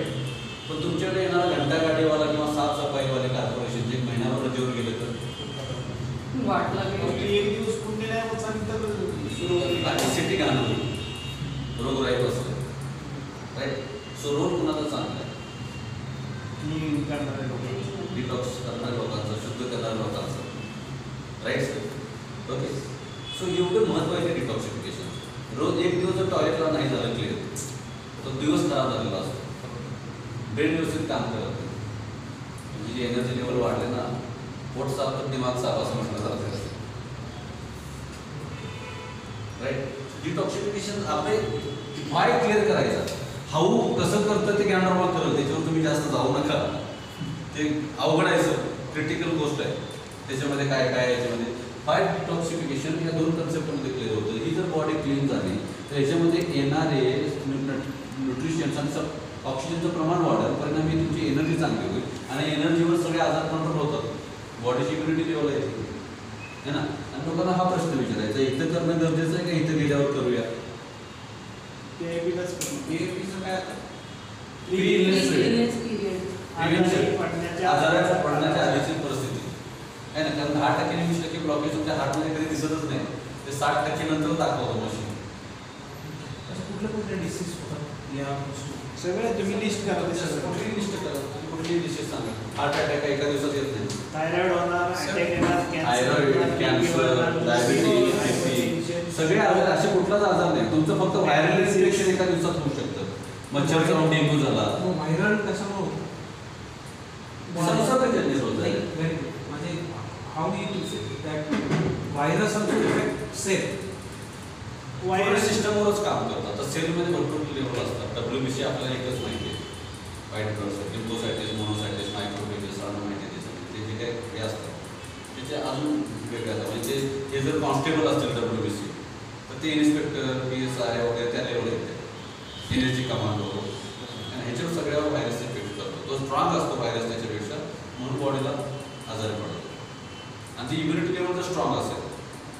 S1: पण तुमच्याकडे येणारा घंटा गाडीवाला किंवा साफसफाईवाले कॉर्पोरेशन जे महिन्याभर रजेवर गेले तर सिटी घालून रोगराई बसते, राईट. सो रोल कुणाचा चांगला आहे? डिटॉक्स करणाऱ्या लोकांचं, शुद्ध करणाऱ्या लोकांचं, राईट सर. ओके, सो एवढं महत्त्व आहे डिटॉक्सिफिकेशन. रोज एक दिवस जर टॉयलेटला नाही झालं क्लिअर तो दिवस खराब झालेला असतो, ब्रेन व्यवस्थित काम करत नाही, म्हणजे जे एनर्जी लेवल वाढले ना, पोट साफ तर दिमाग साफ असं म्हटलं जातं, राईट. डिटॉक्सिफिकेशन आपले वाय क्लिअर करायचा, हाऊ कसं करतं ते ज्ञानराव करेल, त्याच्यावर तुम्ही जास्त जाऊ नका, ते अवघड आहे सर, क्रिटिकल गोष्ट आहे. त्याच्यामध्ये काय काय याच्यामध्ये वाय डिटॉक्सिफिकेशन या दोन कन्सेप्टमध्ये क्लिअर होतं. ही जर बॉडी क्लीन झाली तर याच्यामध्ये येणारे न्यूट्रिशन्स आणि ऑक्सिजनचं प्रमाण वाढेल, परिणामी तुमची एनर्जी चांगली होईल आणि एनर्जीवर सगळे आजार कंट्रोल होतात, बॉडीची इम्युनिटी लेवल येते है ना. आणि लोकांना हा प्रश्न विचारायचा, इथं करणं गरजेचं आहे का इथं गेल्यावर करूया? PAPचं काय आजाराच्या पडण्याच्या आधीची परिस्थिती आहे ना, कारण 10% 20% ब्लॉकेज तुमच्या हार्टमध्ये कधी दिसतच नाही, ते 60% नंतर दाखवतो मशीन.
S2: कुठले डिसीज होतात या
S5: सगळे तुम्ही लिस्ट करा,
S1: कुठली लिस्ट करा, कुठली डिसीज सांगा. हार्ट अटॅक एका दिवसात येत नाही,
S5: थायरॉइड होणार, अटॅक येणार,
S1: थायरॉइड, कॅन्सर, डायबिटीज, BP, सगळे आजार असे कुठलाच आजार नाही. तुमचं फक्त व्हायरल इन्फेक्शन एका दिवसात होऊ शकतं, मच्छर चावून डेंग्यू झाला.
S2: व्हायरल कशामुळे
S1: संसर्गजन्य रोग आहे.
S2: म्हणजे how you that virus also affect cell,
S1: virus सिस्टमवरच काम करतात. तर सेलमध्ये भरपूर लेवल असतात. WBC आपल्याला एकच माहिती आहे, व्हाईट ब्लड सेल, लिम्फोसायटिस, मोनोसायटिस, मायक्रोफेजेस, सायटोमेगालोस, ते जे काही हे असतात त्याचे अजून वेगळ्या असतात. म्हणजे हे जर कॉन्स्टेबल असतील WBC तर ते इन्स्पेक्टर, PSI वगैरे त्या लेवल येते, एनर्जी कमांडो, आणि ह्याच्यावर सगळ्यावर व्हायरस इफेक्ट करतो. तो स्ट्रॉंग असतो व्हायरस त्याच्यापेक्षा, म्हणून बॉडीला आजारी पडतो. आणि ती इम्युनिटी लेवल जर स्ट्रॉंग असेल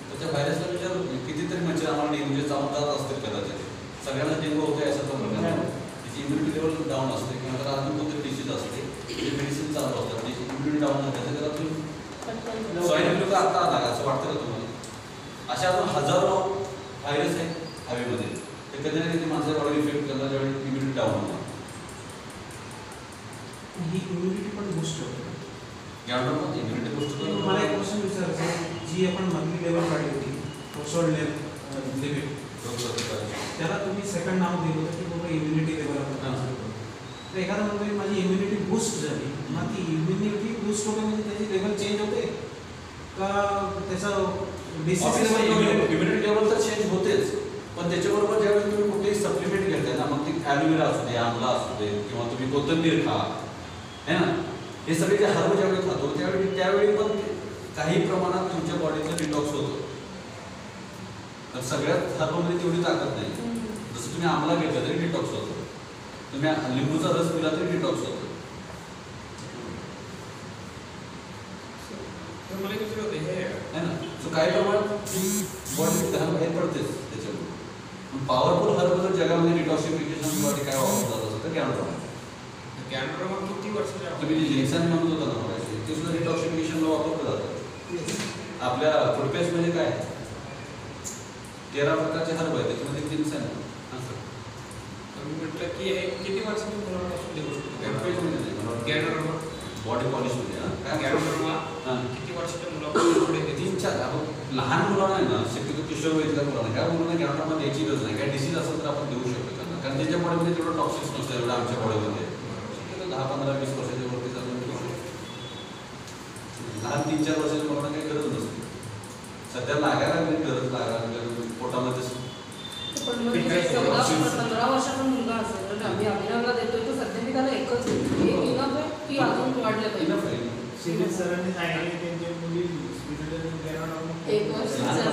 S1: तर त्या व्हायरसला विचार कितीतरी मच्छर आम्हाला डेंग्यूचे चावून जात असतील कदाचित, सगळ्यांना डेंग्यू होते असं तर प्रकार नाही. त्याची इम्युनिटी लेवल डाऊन असते किंवा त्याला अजून कोणतरी डिसीज असते, जे मेडिसिन चालू असतात, त्याची इम्युनिटी डाऊन झाली तर त्याला तुम्ही स्वाईन फ्लू का आता आला असं वाटतं का तुम्हाला? अशा अजून हजारो व्हायरस आहेत हवेमध्ये, ते कधी ना कधी माणसाच्या बॉडीवर इफेक्ट करणार ज्यावेळी इम्युनिटी डाऊन होणार.
S2: ही इम्युनिटी पण बूस्ट होते.
S1: गॅनोड्रॉमा इम्युनिटी बूस्ट करतो.
S2: मला एक क्वेश्चन विचारायचं आहे, जी आपण मधली लेवल काढली होती थ्रेशोल्ड लिमिट, त्याला तुम्ही सेकंड नाव दिलं होतं की बाबा इम्युनिटी लेवल आपण कन्सिडर करतो. तर एखादा म्हणतो माझी इम्युनिटी बूस्ट झाली, मग ती इम्युनिटी बूस्ट होते म्हणजे त्याची लेवल चेंज होते का त्याचा डिसीज लेवल?
S1: इम्युनिटी लेवल तर चेंज होतेच, पण त्याच्याबरोबर ज्यावेळी तुम्ही कुठेही सप्लिमेंट घेताय ना, मग ती ॲलोवेरा असू दे, आमला असू दे, किंवा तुम्ही कोथिंबीर खा, है ना, हे सगळे जे हर्ब ज्यावेळी खातो त्यावेळी पण काही प्रमाणात तुमच्या बॉडीचं डिटॉक्स होतं. तर सगळ्यात हर्बमध्ये तेवढी ताकद नाही. जसं तुम्ही आमला घेतला तरी डिटॉक्स होतो, तुम्ही लिंबूचा रस पिला तरी डिटॉक्स होतो.
S3: तर मला एक विचार होते हे
S1: है ना, सो काही प्रमाणात बॉडी घाण बाहेर पडतेच त्याच्यामुळे. पॉवरफुल हर्ब जर जगामध्ये डिटॉक्सिफिकेशनसाठी काय वापरलं जात असेल तर गॅनोड्रॉमा.
S3: गॅनोड्रॉमा किती वर्षाच्या
S1: तुम्ही जे जिन्सान म्हणत होता ना मगाशी, ते सुद्धा डिटॉक्सिफिकेशनला वापरलं जातं. आपल्या फूडपेस्टमध्ये काय 13 प्रकारचे हर्ब आहेत, त्याच्यामध्ये जिन्सान असं.
S3: तर मी म्हटलं की हे किती वर्षाच्या मुलांपासून देऊ शकतो
S1: फूडपेस्टमध्ये नाही,
S3: गॅनोड्रॉमा?
S1: बॉडी पॉलिशमध्ये. काय
S3: गॅनोड्रॉमा
S1: हां,
S3: किती वर्षाच्या मुलापासून पुढे देते?
S1: 3-4 आपण लहान मुलांना आहे ना, शक्यतो किशोर वयातल्या मुलांना, ह्या मुलांना गॅनोड्रॉमा द्यायची गरज नाही. काय डिसीज असेल तर आपण देऊ शकतो त्यांना, कारण त्यांच्या बॉडीमध्ये तेवढं टॉक्सिक्स नसतं एवढं आमच्या बॉडीमध्ये. शक्यतो 10-15-20 वर्षाच्या वरती चालून देऊ शकतो. लहान 3-4 वर्षाच्या मुलांना काही गरज नसते. सध्या लागायला गरज लागायला पोटामध्ये.
S4: पण मग जे 14-15 वर्षाचा मुलगा असेल तर आम्ही अभिनवला देतोय, तर सध्या मी त्याला एकच देतो. एक इनफ आहे की अजून वाढलं पाहिजे?
S5: सिव्हिल सरांनी सांगितले त्यांच्या मुली हॉस्पिटल गॅनोड्रॉमा
S4: 1 वर्षाचा.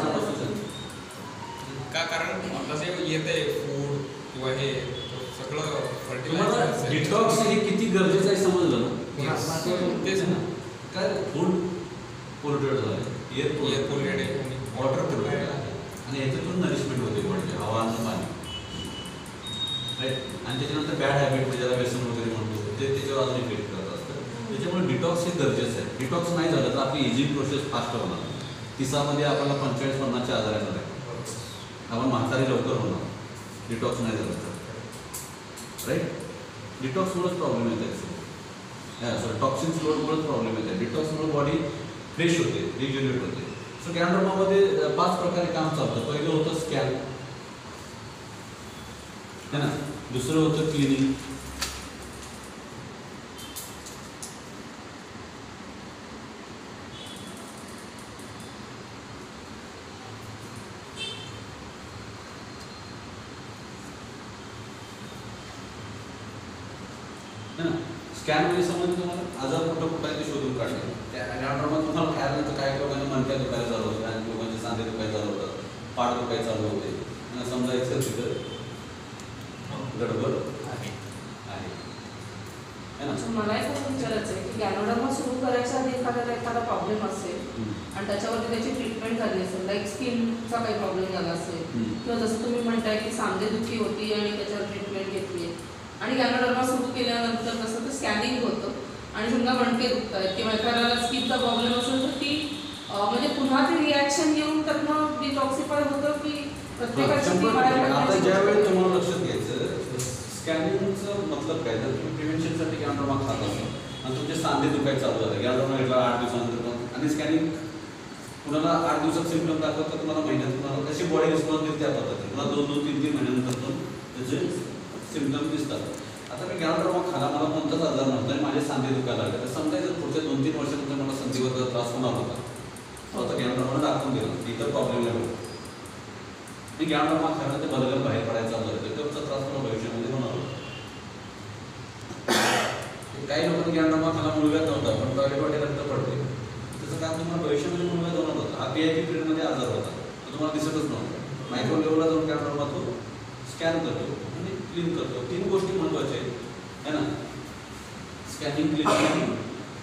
S3: का कारण आता जे येतंय फूड किंवा हे सगळं
S1: तुम्हाला
S3: फर्टिलायझर
S1: डिटॉक्स हे किती गरजेचं आहे समजलं ना.
S3: तेच ना,
S1: काय फूड पोल्युटेड झालं, एअर
S3: एअर पोल्युटेड आहे आणि
S1: वॉटर पोल्युटेड आहे, आणि याच्यातून नरिशमेंट होते बॉडीची, हवा आणि पाणी, राईट. आणि त्याच्यानंतर बॅड हॅबिट म्हणजे ज्याला व्यसन वगैरे म्हणतो ते त्याच्यावर अजून इफेक्ट करत असतं. त्याच्यामुळे डिटॉक्स हे गरजेचं आहे. डिटॉक्स नाही झालं तर आपली एजिंग प्रोसेस फास्ट होणार. 30मध्ये आपल्याला 45-50चे आजार येणार आहे, आपण म्हातारी लवकर होणार डिटॉक्स नाही झालं तर, राईट. डिटॉक्समुळेच प्रॉब्लेम येत आहे. सॉरी, टॉक्सिन्स लोडमुळेच प्रॉब्लेम येत आहे. डिटॉक्समुळे बॉडी फ्रेश होते, रिज्युनेट होते. सो गॅनोड्रॉमामध्ये 5 प्रकारे काम चालतं. पहिलं होतं स्कॅन, है ना, दुसरं होतं क्लिनिंग, है ना. स्कॅन म्हणजे समज तुम्हाला आजार कुठं आहे ते शोधून काढले. त्या गॅनोड्रॉमा तुम्हाला काय होतं, काय लोकांना मणक्या दुखायला चालू होतं, आणि लोकांचे सांधे दुखायला चालू होतात, पाठ दुखायला चालू होते. समजायचं तिथं गडबड आहे, है ना.
S4: मला एक असं विचारायचं आहे की गॅनोड्रॉमा सुरू करायच्या आधी एखादा प्रॉब्लेम असेल आणि त्याच्यावरती त्याची ट्रीटमेंट झाली असेल, लाईक स्किनचा काही प्रॉब्लेम झाला असेल, किंवा जसं तुम्ही म्हणताय की सांधेदुखी होती आणि त्याच्यावर ट्रीटमेंट घेतली आहे, आणि गॅनोड्रॉमा सुरू केल्यानंतर कसं तर स्कॅनिंग होतं आणि समजा मणके दुखत आहेत किंवा एखाद्याला स्किनचा प्रॉब्लेम असेल तर ती म्हणजे पुन्हा ती रिॲक्शन येऊन त्यातनं डिटॉक्सिफाय होतं की प्रत्येकाची ती बाहेर
S1: आता
S4: पडण्याची
S1: ज्यावेळी
S4: गोष्ट
S1: तुम्हाला लक्षात घ्यायचं, स्कॅनिंगचं मतलब काय, जर तुम्ही प्रिव्हेन्शनसाठी गॅनोड्रॉमा खात असाल आणि तुमचे सांधे दुखायला चालू झाले, गॅनोड्रॉमा घेतला 8 दिवसानंतर, आणि स्कॅनिंग कुणाला 8 दिवसात सिम्पटम दाखवतं, तुम्हाला महिन्यात, कुणाला कशी बॉडी रिस्पॉन्स देते त्या पद्धतीने, कुणाला 2-2, 3-3 महिन्यानंतर त्याचे सिम्पटम दिसतात. आता मी गॅनोड्रॉमा खाला, मला कोणताच आजार नव्हता आणि माझे सांधे दुखायला लागले, तर समजायचं पुढच्या 2-3 वर्षानंतर मला संधीवर त्रास होणार होता, तो आता गॅनोड्रॉमा दाखवून दिला, इतर प्रॉब्लेम नाही होत. मी गॅनोड्रॉमा खायला ते बदल बाहेर पडायचा आजार होते, त्याचा त्रास मला भविष्यामध्ये होणार होता. काही लोकांनी गॅनोड्रॉमा खाला मुलगा नव्हता, पण टॉयलेटमध्ये रक्त पडते, त्याचं काम तुम्हाला भविष्यामध्ये मुलगा होणार होता. हा PIP पिरियडमध्ये आजार होता, तो तुम्हाला दिसतच नव्हता. मायक्रो लेवलला जाऊन गॅनोड्रॉमा तो स्कॅन करतो आणि क्लीन करतो. 3 गोष्टी महत्त्वाच्या आहेत, है ना. स्कॅनिंग, क्लिनिंग,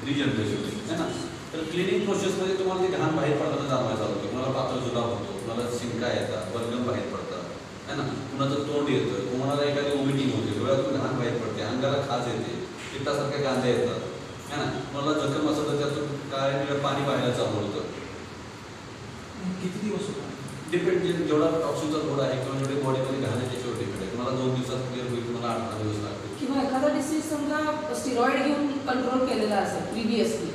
S1: रिजनरेशन, है ना. तर क्लिनिंग प्रोसेसमध्ये तुम्हाला ते घाण बाहेर पडताना जाणवायला चालू होतं. कुणाला पातळ जुलाब होतो, कुणाला शिंका येतात, बलगम बाहेर पडतात, है ना. कुणाचं तोंड येतं, कुणाला एखादी वॉमिटिंग होते, डोळ्यातून घाण बाहेर पडते, अंगाला खाज येते, पित्तासारख्या गांध्या येतात, है ना. कुणाला जखम असं तर त्यातून काळे निळं पाणी बाहेर चालू होतं.
S2: किती दिवस होता?
S1: डिपेंड, जेवढा टॉक्सिनचा लोड आहे किंवा जेवढे बॉडीमध्ये घाण आहे त्याच्यावर डिपेंड आहे. कुणाला 2 दिवसात क्लिअर होईल, कुणाला 8-10 दिवस लागतील.
S4: किंवा एखादा डिसीज समजा स्टिरॉइड घेऊन कंट्रोल केलेला असेल प्रिव्हियसली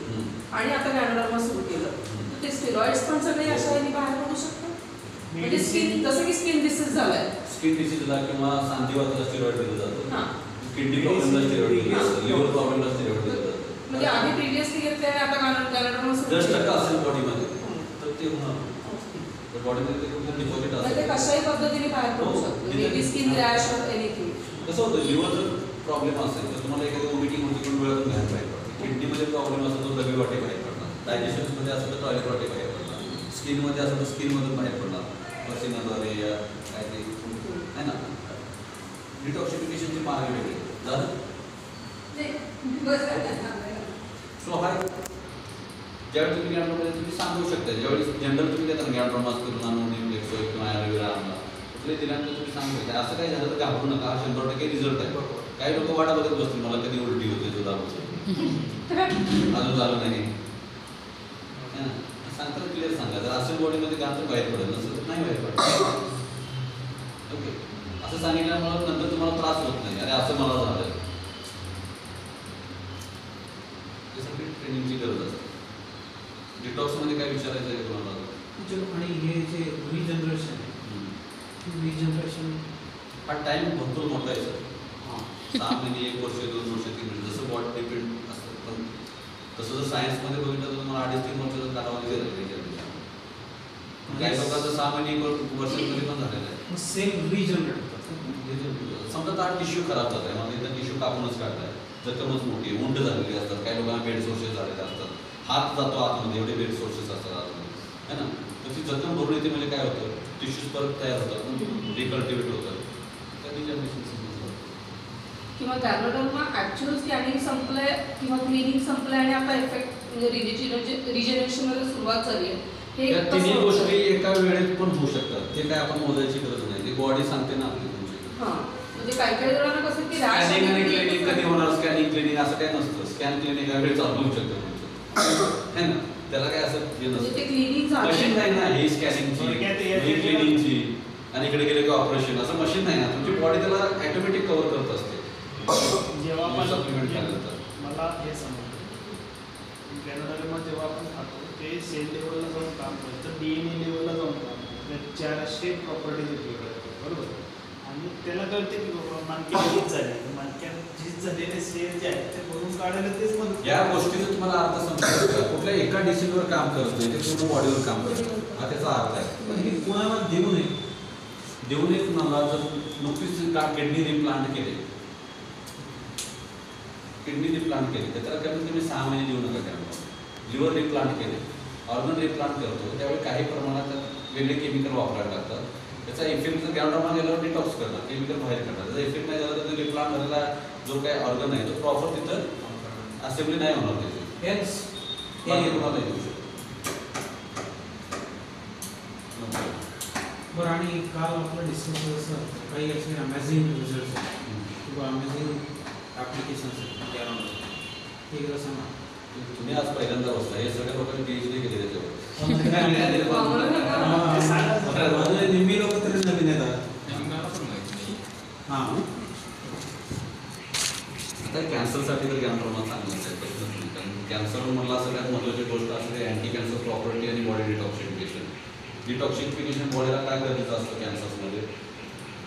S4: आणि आता गॅनोडर्मा सुरू केलं तर ते स्टिरॉइड्स पण सगळे अशा याने बाहेर पडू शकतात. म्हणजे स्किन जसं की स्किन डिसीज झालाय,
S1: स्किन डिसीजला किंवा सांधिवाताला स्टिरॉइड दिलं जातं,
S4: हां
S1: किडनी प्रॉब्लेमला स्टिरॉइड दिलं जातं, लिव्हर प्रॉब्लेमला स्टिरॉइड दिलं जातं.
S4: म्हणजे आधी प्रिव्हियसली घेतले आणि आता गॅनोडर्मा सुरू
S1: 10% असेल
S4: केलं.
S1: बॉडीमध्ये तर ते होणार. तर बॉडीमध्ये ते खूप डिपॉझिट
S4: म्हणजे ते
S1: असेल.
S4: कशाही पद्धतीने बाहेर पडू
S1: हो,
S4: शकतो.
S1: म्हणजे-
S4: maybe skin rash or anything.
S1: कसं होतं लिव्हर जर प्रॉब्लेम असेल तर तुम्हाला एखादी वॉमिटिंग होती पण डोळ्यातून बाहेर पडते. किडनीमध्ये प्रॉब्लेम असेल तर दबी वाटे बाहेर पडणार, डायजेशनमध्ये असेल तर टॉयलेट वाटे बाहेर पडणार, स्किनमध्ये असेल तर स्किनमधून बाहेर पडणार, पसिनाद्वारे या काय ते आहे ना. डिटॉक्सिफिकेशनचे मार्ग वेगळे झालं. सो हाय ज्यावेळी तुम्ही गॅनोडर्मामध्ये तुम्ही सांगू शकता, ज्यावेळी जनरल तुम्ही देता गॅनोडर्मा करून आणून नेमलेक्सो किंवा ॲलोवेरा आणला कुठले दिल्यानंतर तुम्ही सांगू शकता. असं काही झालं तर घाबरू नका, 100% रिझल्ट आहे. काही लोक वाटा बघत बसतील मला कधी उलटी होते सुद्धा अजून झालं नाही सांगतात. क्लिअर सांगा, जर असेल बॉडीमध्ये घाम तर बाहेर पडेल, नसेल तर नाही बाहेर पडेल. ओके असं सांगितल्यामुळे नंतर तुम्हाला त्रास होत नाही. अरे असं मला झालं, त्यासाठी ट्रेनिंगची गरज असते. डिटॉक्समध्ये काय विचारायचं आहे तुम्हाला?
S2: आणि हे जे रिजनरेशन आहे, रिजनरेशन
S1: हा टाइम भरपूर मोठा आहे सर. 6 महिने, 1 वर्ष, 2 वर्ष, 3 वर्ष जसं बॉडी डिपेंड असतं. पण तसं जर सायन्समध्ये बघितलं तर तुम्हाला 2.5-3 वर्षाचा कालावधी दिला. काही लोकांचं 6 महिने, 1 वर्षामध्ये पण झालेलं आहे.
S2: सेल रिजनरेट होतात.
S1: समजा तर टिश्यू खराब झाला आहे, मग एकदा टिश्यू कापूनच काढलाय, जखमच मोठी उंट झालेली असतात, काही लोकांना बेड सोर्सेस झालेले असतात, हात जातो आतमध्ये, एवढे बेड सोर्सेस असतात आतमध्ये है ना. तर ती जखम भरून येते म्हणजे काय होतं, टिश्यूज परत तयार होतात, रिकल्टिवेट होतात.
S4: किंवा गॅनोडर्मा ऍक्च्युअल स्कॅनिंग संपलंय किंवा क्लिनिंग संपलंय आणि आता इफेक्ट म्हणजे रिजनरेशन मध्ये सुरुवात झाली आहे. हे
S1: या
S4: कसं
S1: तिन्ही
S4: होतं?
S1: गोष्टी एका वेळेत पण होऊ शकतात. ते काय आपण मोजायची गरज नाही, ती बॉडी सांगते ना आपली तुमची.
S4: हां म्हणजे काही जणांना कसं की
S1: स्कॅनिंग आणि क्लिनिक कधी
S4: रॅश
S1: होणार, स्कॅनिंग क्लिनिक असं काय नसतं. स्कॅन क्लिनिक या वेळी चालू होऊ शकतं तुमचं है ना. त्याला काय असं हे
S4: म्हणजे
S1: नसतं.
S4: ते क्लिनिक
S1: मशीन नाही
S4: झालं
S1: ना ही स्कॅनिंगची,
S5: थोडक्यात हे
S1: ही क्लिनिंगची आणि इकडे गेले की ऑपरेशन, असं मशीन नाही ना. तुमची बॉडी त्याला ऑटोमॅटिक कव्हर करत असते.
S5: जेव्हा आपण
S1: सप्लिमेंट केल्यानंतर
S5: मला हे समजलं गॅनोडर्मा जेव्हा आपण खातो ते सेल लेवलला जाऊन काम करतं, DNA लेवलला जाऊन काम करतं. त्या 400 प्रॉपर्टीज वेगवेगळ्या बरोबर. आणि त्याला कळते की बाबा मणक्यात झीज झाली, मणक्यात झीज झालेले सेल जे आहेत ते भरून काढायला तेच मदत.
S1: या गोष्टीचा तुम्हाला अर्थ समजतो. कुठल्या एका डिसीजवर काम करत नाही, ते पूर्ण बॉडीवर काम करतं. हा त्याचा अर्थ आहे.
S2: पण हे कोणाला देऊ नये.
S1: देऊन एक मला जर नुकतीच किडनी रिप्लांट केले, किडनी रिप्लांट केली तर त्याला कमीत कमी 6 महिने देऊ नका. त्यामुळे लिव्हर रिप्लांट केले, ऑर्गन रिप्लांट करतो त्यावेळी काही प्रमाणात वेगळे केमिकल वापरायला लागतात. त्याचा इफेक्ट जर गॅनोडर्मा गेल्यावर डिटॉक्स करणार, केमिकल बाहेर काढणार. त्याचा इफेक्ट नाही झाला तर रिप्लांट झालेला जो काही ऑर्गन आहे तो प्रॉपर तिथं असेंब्ली नाही होणार त्याची.
S2: हेच
S1: हे तुम्हाला नाही देऊ शकतो.
S2: बरं. आणि काल आपलं डिस्कस असं काही असे अमेझिंग रिझल्ट किंवा अमेझिंग ॲप्लिकेशन्स आहेत गॅनोडर्मा, ते एकदा सांगा.
S1: तुम्ही आज पहिल्यांदा बसला, हे सगळ्या लोकांनी PhD केली त्याच्यावर.
S2: नेहमी लोक तरी नवीन येतात.
S3: मला पण माहिती नाही.
S2: हां
S1: आता कॅन्सरसाठी तर गॅनोडर्मा चांगलंच आहे, प्रश्नच नाही. कारण कॅन्सर मला सगळ्यात महत्त्वाची गोष्ट असते अँटी कॅन्सर प्रॉपर्टी आणि बॉडी डिटॉक्सिफिकेशन. डिटॉक्सिफिकेशन बॉडीला काय गरजेचं असतं कॅन्सर्समध्ये,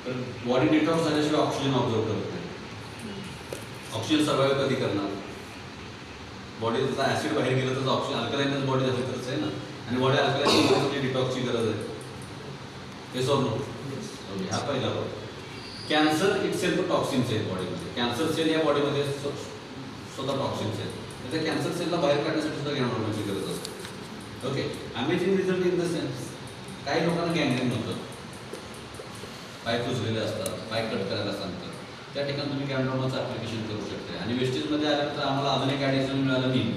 S1: तर बॉडी डिटॉक्स झाल्याशिवाय ऑक्सिजन ऑब्झर्व करत नाही. ऑक्सिजन सर्वाइव्ह कधी करणार, बॉडी जर ॲसिड बाहेर गेलं तर ऑक्सिजन अल्कलाईनच बॉडी झाली तरच आहे ना. आणि बॉडी अल्कलाईन डिटॉक्सची गरज आहे. हे सोडून हा पहिला बॉडी. कॅन्सर इटसेल्फ टॉक्सिन्स आहेत बॉडीमध्ये. कॅन्सर सेल या बॉडीमध्ये स्वतः टॉक्सिन्स आहेत. त्या कॅन्सर सेलला बाहेर काढण्यासाठी सुद्धा गॅनोडर्माची गरज असते. Okay. Amazing result in the sense काही लोकांना गँग्रीन होतं, पाय कुजलेले असतात, पाय कट करायला सांगतात, त्या ठिकाणी तुम्ही गॅनोडर्माचं ॲप्लिकेशन करू शकता. आणि वेस्टेजमध्ये आल्यानंतर आम्हाला अजून एक ॲडिशन मिळालं नीम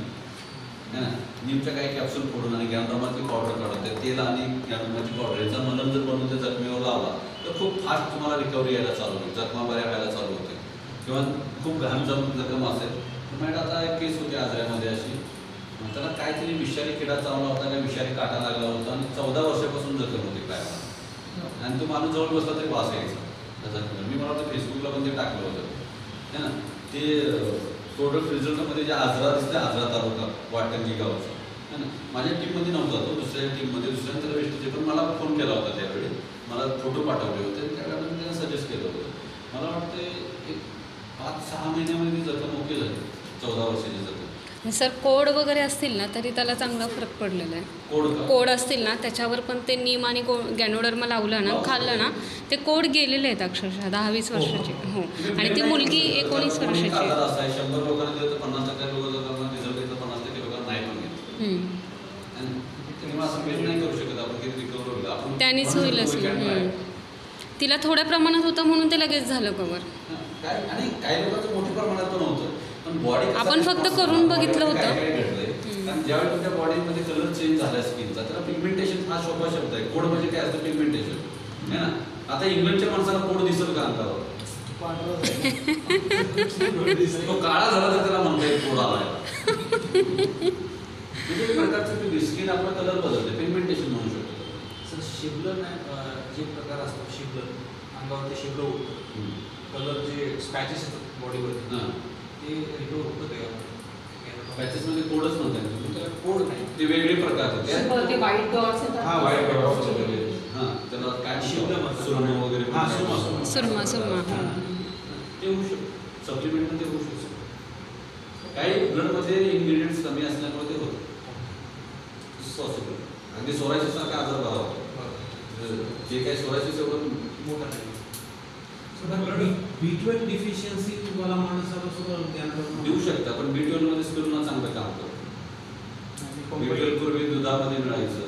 S1: है ना. नीमच्या काही कॅप्सूल फोडून आणि गॅनोडर्माची पावडर काढते, तेल आणि गॅनोडर्माची पावडर याचा मलम जर बनवून त्या जखमेवर लावला तर खूप फास्ट तुम्हाला रिकव्हरी यायला चालू होईल, जखमा बऱ्या व्हायला चालू होते. किंवा खूप घाण जखम असेल तर मॅडम आता एक केस होती आजऱ्यामध्ये अशी, त्याला काहीतरी विषारी किडा चावला होता, काय विषारी काटा लागला होता आणि 14 वर्षापासून जखम होती पायाला. आणि तो माणूस जवळ बसला तरी वास यायचा त्या जखमेवर. मी मला वाटतं फेसबुकला पण ते टाकलं होतं. है ना. ते प्रोडक्ट रिझल्टमध्ये जे आजरा दिसते, आजरा तालुका वाटंगी गावचा, है ना. माझ्या टीममध्ये नव्हता तो, दुसऱ्या टीममध्ये दुसऱ्या त्याला वेस्टेज, पण मला फोन केला होता त्यावेळी, मला फोटो पाठवले होते, त्यावेळेला मी त्यांना सजेस्ट केलं होतं. मला वाटतं एक 5-6 महिन्यामध्ये जखम ओके झाली, 14 वर्षाची जखम.
S6: सर कोड वगैरे असतील ना तरी त्याला चांगला फरक पडलेला आहे. कोड असतील ना त्याच्यावर पण ते नीम आणि गॅनोडर्मा लावलं ना, खाल्लं ना, ते कोड गेलेले आहेत अक्षरशः 10-20 वर्षाचे. हो, आणि ती मुलगी 19 वर्षाची आहे.
S1: 100 लोकांना दिलं तर 50% लोकांना रिझल्ट येतं, 50% लोकांना नाही पण घेत. तेव्हा असं पेश नाही करू शकत आपण की रिकव्हर होईल. आपण
S6: त्यानेच होईल असं. तिला थोड्या प्रमाणात होतं म्हणून ते लगेच झालं कव्हर.
S1: काय आणि काही लोकांचं मोठ्या प्रमाणात पण होतं, पण बॉडी
S6: आपण फक्त करून बघितलं होतं.
S1: काय घडलंय, कारण ज्यावेळी तुमच्या बॉडीमध्ये कलर चेंज झाला स्किनचा, त्याला पिगमेंटेशन हा सोपा शब्द आहे. कोड म्हणजे काय असतं, पिगमेंटेशन, है ना. आता इंग्लंडच्या माणसाला कोड दिसेल का अंगावर? तो काळा झाला तर त्याला म्हणता येईल कोड आलाय. म्हणजे एक प्रकारचं स्किन आपला कलर बदलते, पिगमेंटेशन म्हणू शकतो.
S2: सर शिबलर नाही, जे प्रकार असतो शिबलर, अंगावरती शिबलं होतं, कलर जे स्पॅचेस येतात बॉडीवर ते रिकवर होतं तेव्हा.
S1: पॅचेसमध्ये कोडच म्हणतात,
S2: त्याला कोड नाही,
S1: ते वेगळे प्रकार आहेत.
S4: ते व्हाईट डॉट्स येतात.
S2: हा, white dots वगैरे.
S1: हां, त्याला काय
S2: शिवलं म्हणतात.
S1: सुरमा वगैरे.
S2: हां, सुरमा.
S6: सुरमा.
S1: ते होऊ शकतं, सप्लिमेंटमध्ये होऊ शकतं. काही ब्लडमध्ये इन्ग्रेडियंट्स कमी असल्यामुळे ते होतं. पॉसिबल. अगदी सोरायसिससारखा आजार बरा होतो. जे काही सोरायसिस एवढं
S2: मोठं नाही.
S5: B12 डिफिशियन्सी तुम्हाला माणसाला सुद्धा
S1: देऊ शकता, पण B12 मध्ये स्पिरुलिना चांगलं काम करतं. B12 पूर्वी दुधामध्ये मिळायचं,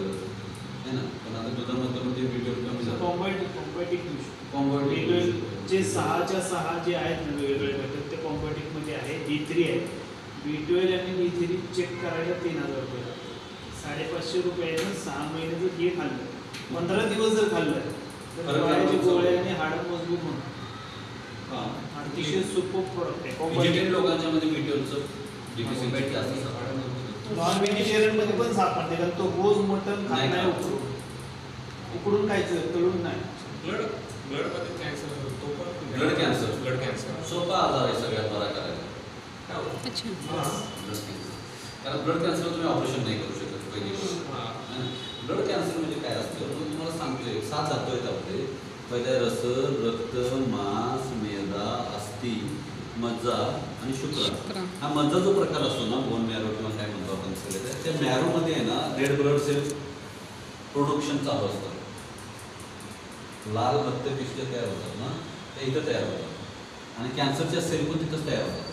S1: है ना, पण आता दुधामध्ये म्हणजे B12 कमी झालं.
S5: कॉम्बॅटिक देऊ शकतो.
S1: कॉम्बॅटिक
S5: B12 जे 6च्या 6 जे आहेत ना वेगवेगळे घटक, ते कॉम्बॅटिकमध्ये आहे. D3 आहे. B12 आणि D3 चेक करायला 3000 रुपये लागतात. 550 रुपयानं 6 महिने जर हे खाल्लं, 15 दिवस जर खाल्लं तर डोळ्याचे गोळे आणि हाडं मजबूत होणार. अतिशय सुपर प्रोडक्ट आहे.
S1: व्हेजिटेरियन लोकांच्या मध्ये B12चं डिफिशियन्सी जास्त
S5: नॉन व्हेजिटेरियन मध्ये पण सापडते, कारण तो रोज मटण खात नाही, उकडून खायचं, तळून नाही.
S3: ब्लडमध्ये कॅन्सर होतो, पण
S1: ब्लड
S3: कॅन्सर
S1: सोपा आजार आहे सगळ्यात बरा करायला.
S6: अच्छा.
S1: कारण ब्लड कॅन्सर तुम्ही ऑपरेशन नाही करू शकत पहिली गोष्ट. ब्लड कॅन्सर म्हणजे काय असतं, मी तुम्हाला सांगतोय, 7 धातू आहेत आपले. पहिले रस, रक्त, मांस, मेदा, अस्थि, मज्जा आणि शुक्र. हा मज्जा जो प्रकार असतो ना, बोन मॅरो किंवा काय म्हणतो आपण सगळे, त्या मॅरोमध्ये आहे ना रेड ब्लड सेल प्रोडक्शन चालू असतं. लाल रक्त पिशव्या तयार होतात ना, त्या इथं तयार होतात आणि कॅन्सरच्या सेल पण तिथंच तयार होतात.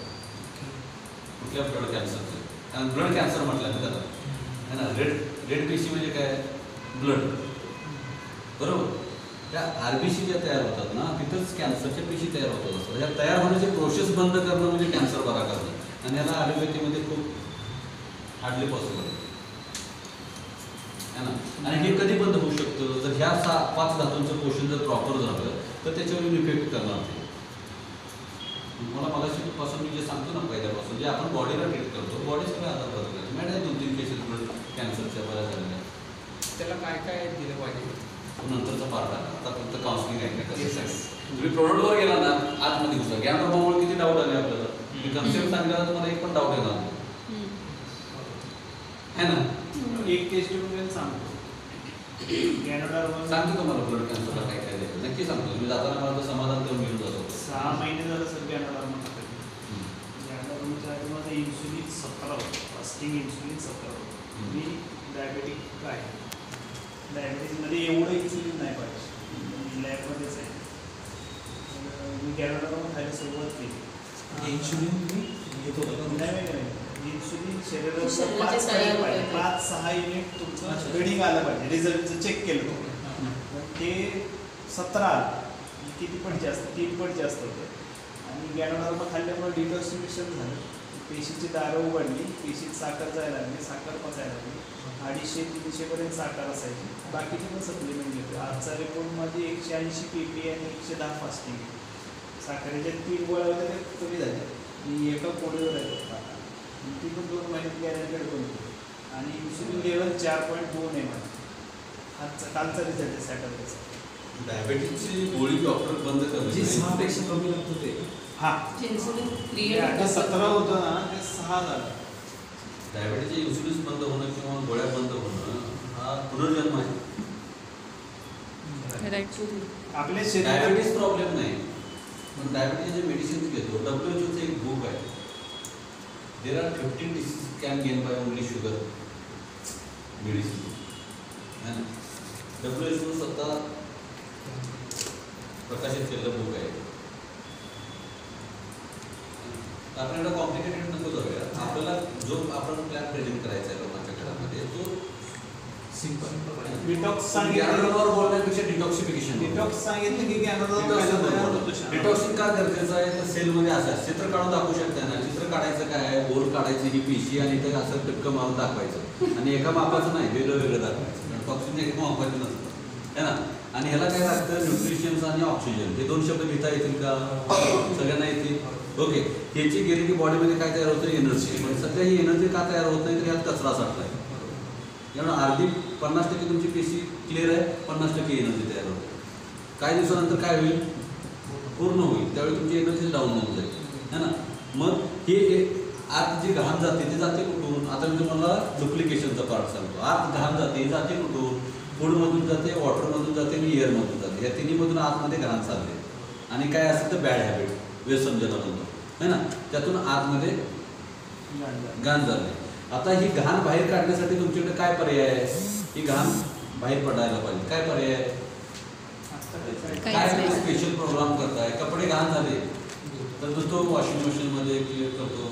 S1: कुठल्या ब्लड कॅन्सरचे, कारण ब्लड कॅन्सर म्हटलं ना त्याला, है ना. रेड पेशी म्हणजे काय, ब्लड, बरोबर. त्या RBC ज्या तयार होतात ना, तिथंच कॅन्सरच्या पेशी तयार होतात असतात. या तयार होण्याची प्रोसेस बंद करणं म्हणजे कॅन्सर बरा करणं, आणि याला ॲलोपॅथीमध्ये खूप हार्डली पॉसिबल आहे ना. आणि हे कधी बंद होऊ शकतं, जर ह्या 5 धातूंचं पोषण जर प्रॉपर झालं तर त्याच्यावर इफेक्ट करणार नाही. मला मगाशीपासून मी जे सांगतो ना पहिल्यापासून, जे आपण बॉडीला ट्रीट करतो, बॉडी सगळ्या आजार बदलतात. मॅडम 2-3 केसेस कॅन्सरच्या बऱ्याच झालेल्या.
S3: त्याला काय काय दिलं पाहिजे
S1: नंतरचा पार्ट आहे, आता फक्त काउन्सिलिंग आहे का कसं आहे. तुम्ही प्रोडक्टवर गेला ना, आतमध्ये घुसा. गॅनोडर्मामुळे किती डाऊट आले आपल्याला, मी कन्सेप्ट सांगितलं तर मला एक पण डाऊट येणार नाही, है ना.
S5: एक टेस्ट ट्यूब सांगतो,
S1: सांगतो तुम्हाला ब्लड कॅन्सरला काय काय द्यायचं, नक्की सांगतो. तुम्ही जाताना मला तर समाधान करून घेऊन जातो.
S5: 6 महिने झालं सर गॅनोडर्मा खाते. गॅनोडर्माच्या आधी माझं इन्सुलिन 17 होतं, फास्टिंग इन्सुलिन 17 होतं. मी डायबेटिक आहे, डायबेटिसमध्ये एवढं इन्सुलिन नाही पाहिजे, मी लॅबमध्येच आहे. मी गॅनोडर्मा खायला सुरुवात केली.
S2: इन्शुलिन तुम्ही घेत होता?
S5: नाही, इन्सुलिन शरीरात
S4: शरीराचे
S5: 5
S4: तयार
S5: पाहिजे,
S4: होते.
S5: 5-6 युनिट तुमचं रिडिंग आलं पाहिजे. रिझल्टचं चेक केलं होतं, ते 17 आलं, किती पट जास्त, 3 पट जास्त होतं. आणि गॅनोडर्मा खाल्ल्यामुळे डिटॉक्सिफिकेशन झालं, पेशीची दारं उघडली, पेशीत साखर जायला लागली, साखर पचायला लागली. 250-300 साखर असायची. बाकीचे पण सप्लिमेंट घेतो. आजचा रिपोर्ट मध्ये 180 PP आणि 110 फास्टिंग. साखरेच्या 3 गोळ्या होत्या त्या कमी झाल्या, मी एका पोळीवर आहे, ती पण 2 महिन्यात गॅरंटेड बनतो. आणि इन्सुलिन लेवल 4.2 आहे मला. आजचा कालचा रिझल्ट आहे सॅटर्डेचा.
S1: डायबेटिसची गोळी डॉक्टर बंद
S2: जे
S1: करते,
S2: 6 पेक्षा कमी लागतं ते
S5: हा
S4: जे इन्सुलिन
S5: हे
S4: क्रिएट
S5: आता 17 होतं ना ते 6 झालं.
S1: डायबिटीजचे इन्सुलिन बंद होणं किंवा गोळ्या बंद होणं हा पुनर्जन्म आहे.
S6: राईट.
S5: आपल्या शरीरात
S1: डायबिटीज प्रॉब्लेम नाही, पण डायबिटीजचे मेडिसिन घेतो. WHO एक बुक आहे, there are 15 disease can gain by only sugar medicine. WHO स्वतः प्रकाशित केलेलं बुक आहे. आपल्याला कॉम्प्लिकेटेड नको जाऊया. आपल्याला जो आपण प्लॅन प्रेझेंट करायचा आहे लोकांच्या घरामध्ये तो
S2: सिंपल.
S5: डिटॉक्स सांगितलं,
S1: गॅनोडर्मावर बोलण्यापेक्षा डिटॉक्सिफिकेशन.
S5: डिटॉक्स सांगितलं की गॅनोडर्मा
S1: डिटॉक्सिन का गरजेचं आहे तर सेलमध्ये असं चित्र काढून दाखवू शकता ना. चित्र काढायचं काय आहे, बोल काढायची ही पेशी आणि ते असं टिपकं मारून दाखवायचं आणि एका मापाचं नाही, वेगळं वेगळं दाखवायचं. टॉक्सिन एका मापाचं नसतं है ना. आणि ह्याला काय लागतं, न्यूट्रिशन्स आणि ऑक्सिजन. हे दोन शब्द घेता येतील का? सगळ्यांना येतील. ओके. ह्याची गेली की बॉडीमध्ये काय तयार होतं, एनर्जी. पण सध्या ही एनर्जी का तयार होत नाही तर ह्यात कचरा साठला आहे. त्यामुळे अर्धी 50% तुमची पेशी क्लिअर आहे, 50% एनर्जी तयार होते. काही दिवसानंतर काय होईल, पूर्ण होईल. त्यावेळी तुमची एनर्जी डाऊन होऊन जाईल है ना. मग हे आत जी घाण जाते ती जाते कुठून? आता मी तुम्हाला डुप्लिकेशनचा पार्ट सांगतो. आत घाण जाते कुठून? फूडमधून जाते, वॉटरमधून जाते आणि एअरमधून जाते. या तिन्हीमधून आतमध्ये घाण चालते. आणि काय असेल तर बॅड हॅबिट, व्यसन ज्याला म्हणतो है ना, त्यातून आतमध्ये घाण झाले. आता ही घाण बाहेर काढण्यासाठी तुमच्याकडे काय पर्याय आहे? ही घाण बाहेर पडायला पाहिजे. काय पर्याय आहे? काय तुम्ही स्पेशल प्रोग्राम करताय? कपडे घाण झाले तर तो वॉशिंग मशीनमध्ये क्लिअर करतो,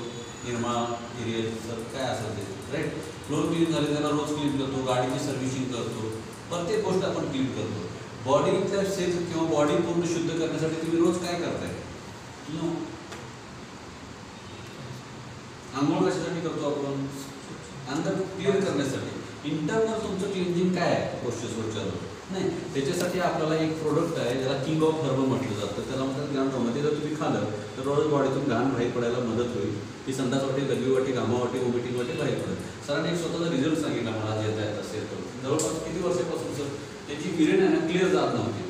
S1: निरमा एरियल तर काय असेल ते राईट. फ्लोर क्लीन झाले त्याला रोज क्लीन करतो, गाडीची सर्व्हिसिंग करतो, प्रत्येक गोष्ट आपण क्लीन करतो. बॉडीच्या सेल्स किंवा बॉडी पूर्ण शुद्ध करण्यासाठी तुम्ही रोज काय करताय? आंघोळ कशासाठी करतो आपण? अंदर क्लिअर करण्यासाठी. इंटरनल तुमचं क्लिनिंग काय आहे पोस्चर नाही, त्याच्यासाठी आपल्याला एक प्रोडक्ट आहे ज्याला किंग ऑफ हर्ब म्हटलं जातं. त्याला म्हणतात गॅनोडर्मा. जर तुम्ही खाल्लं तर रोज बॉडीतून घाण बाहेर पडायला मदत होईल. ती संडास वाटे, लघवी वाटे, घामा वाटे, वॉमिटिंग वाटे बाहेर पडेल. सरांनी एक स्वतःचा रिझल्ट सांगितला मला आज येता येत असेल तर. जवळपास किती वर्षापासून सर त्याची युरिन आहे ना क्लिअर जात नव्हती,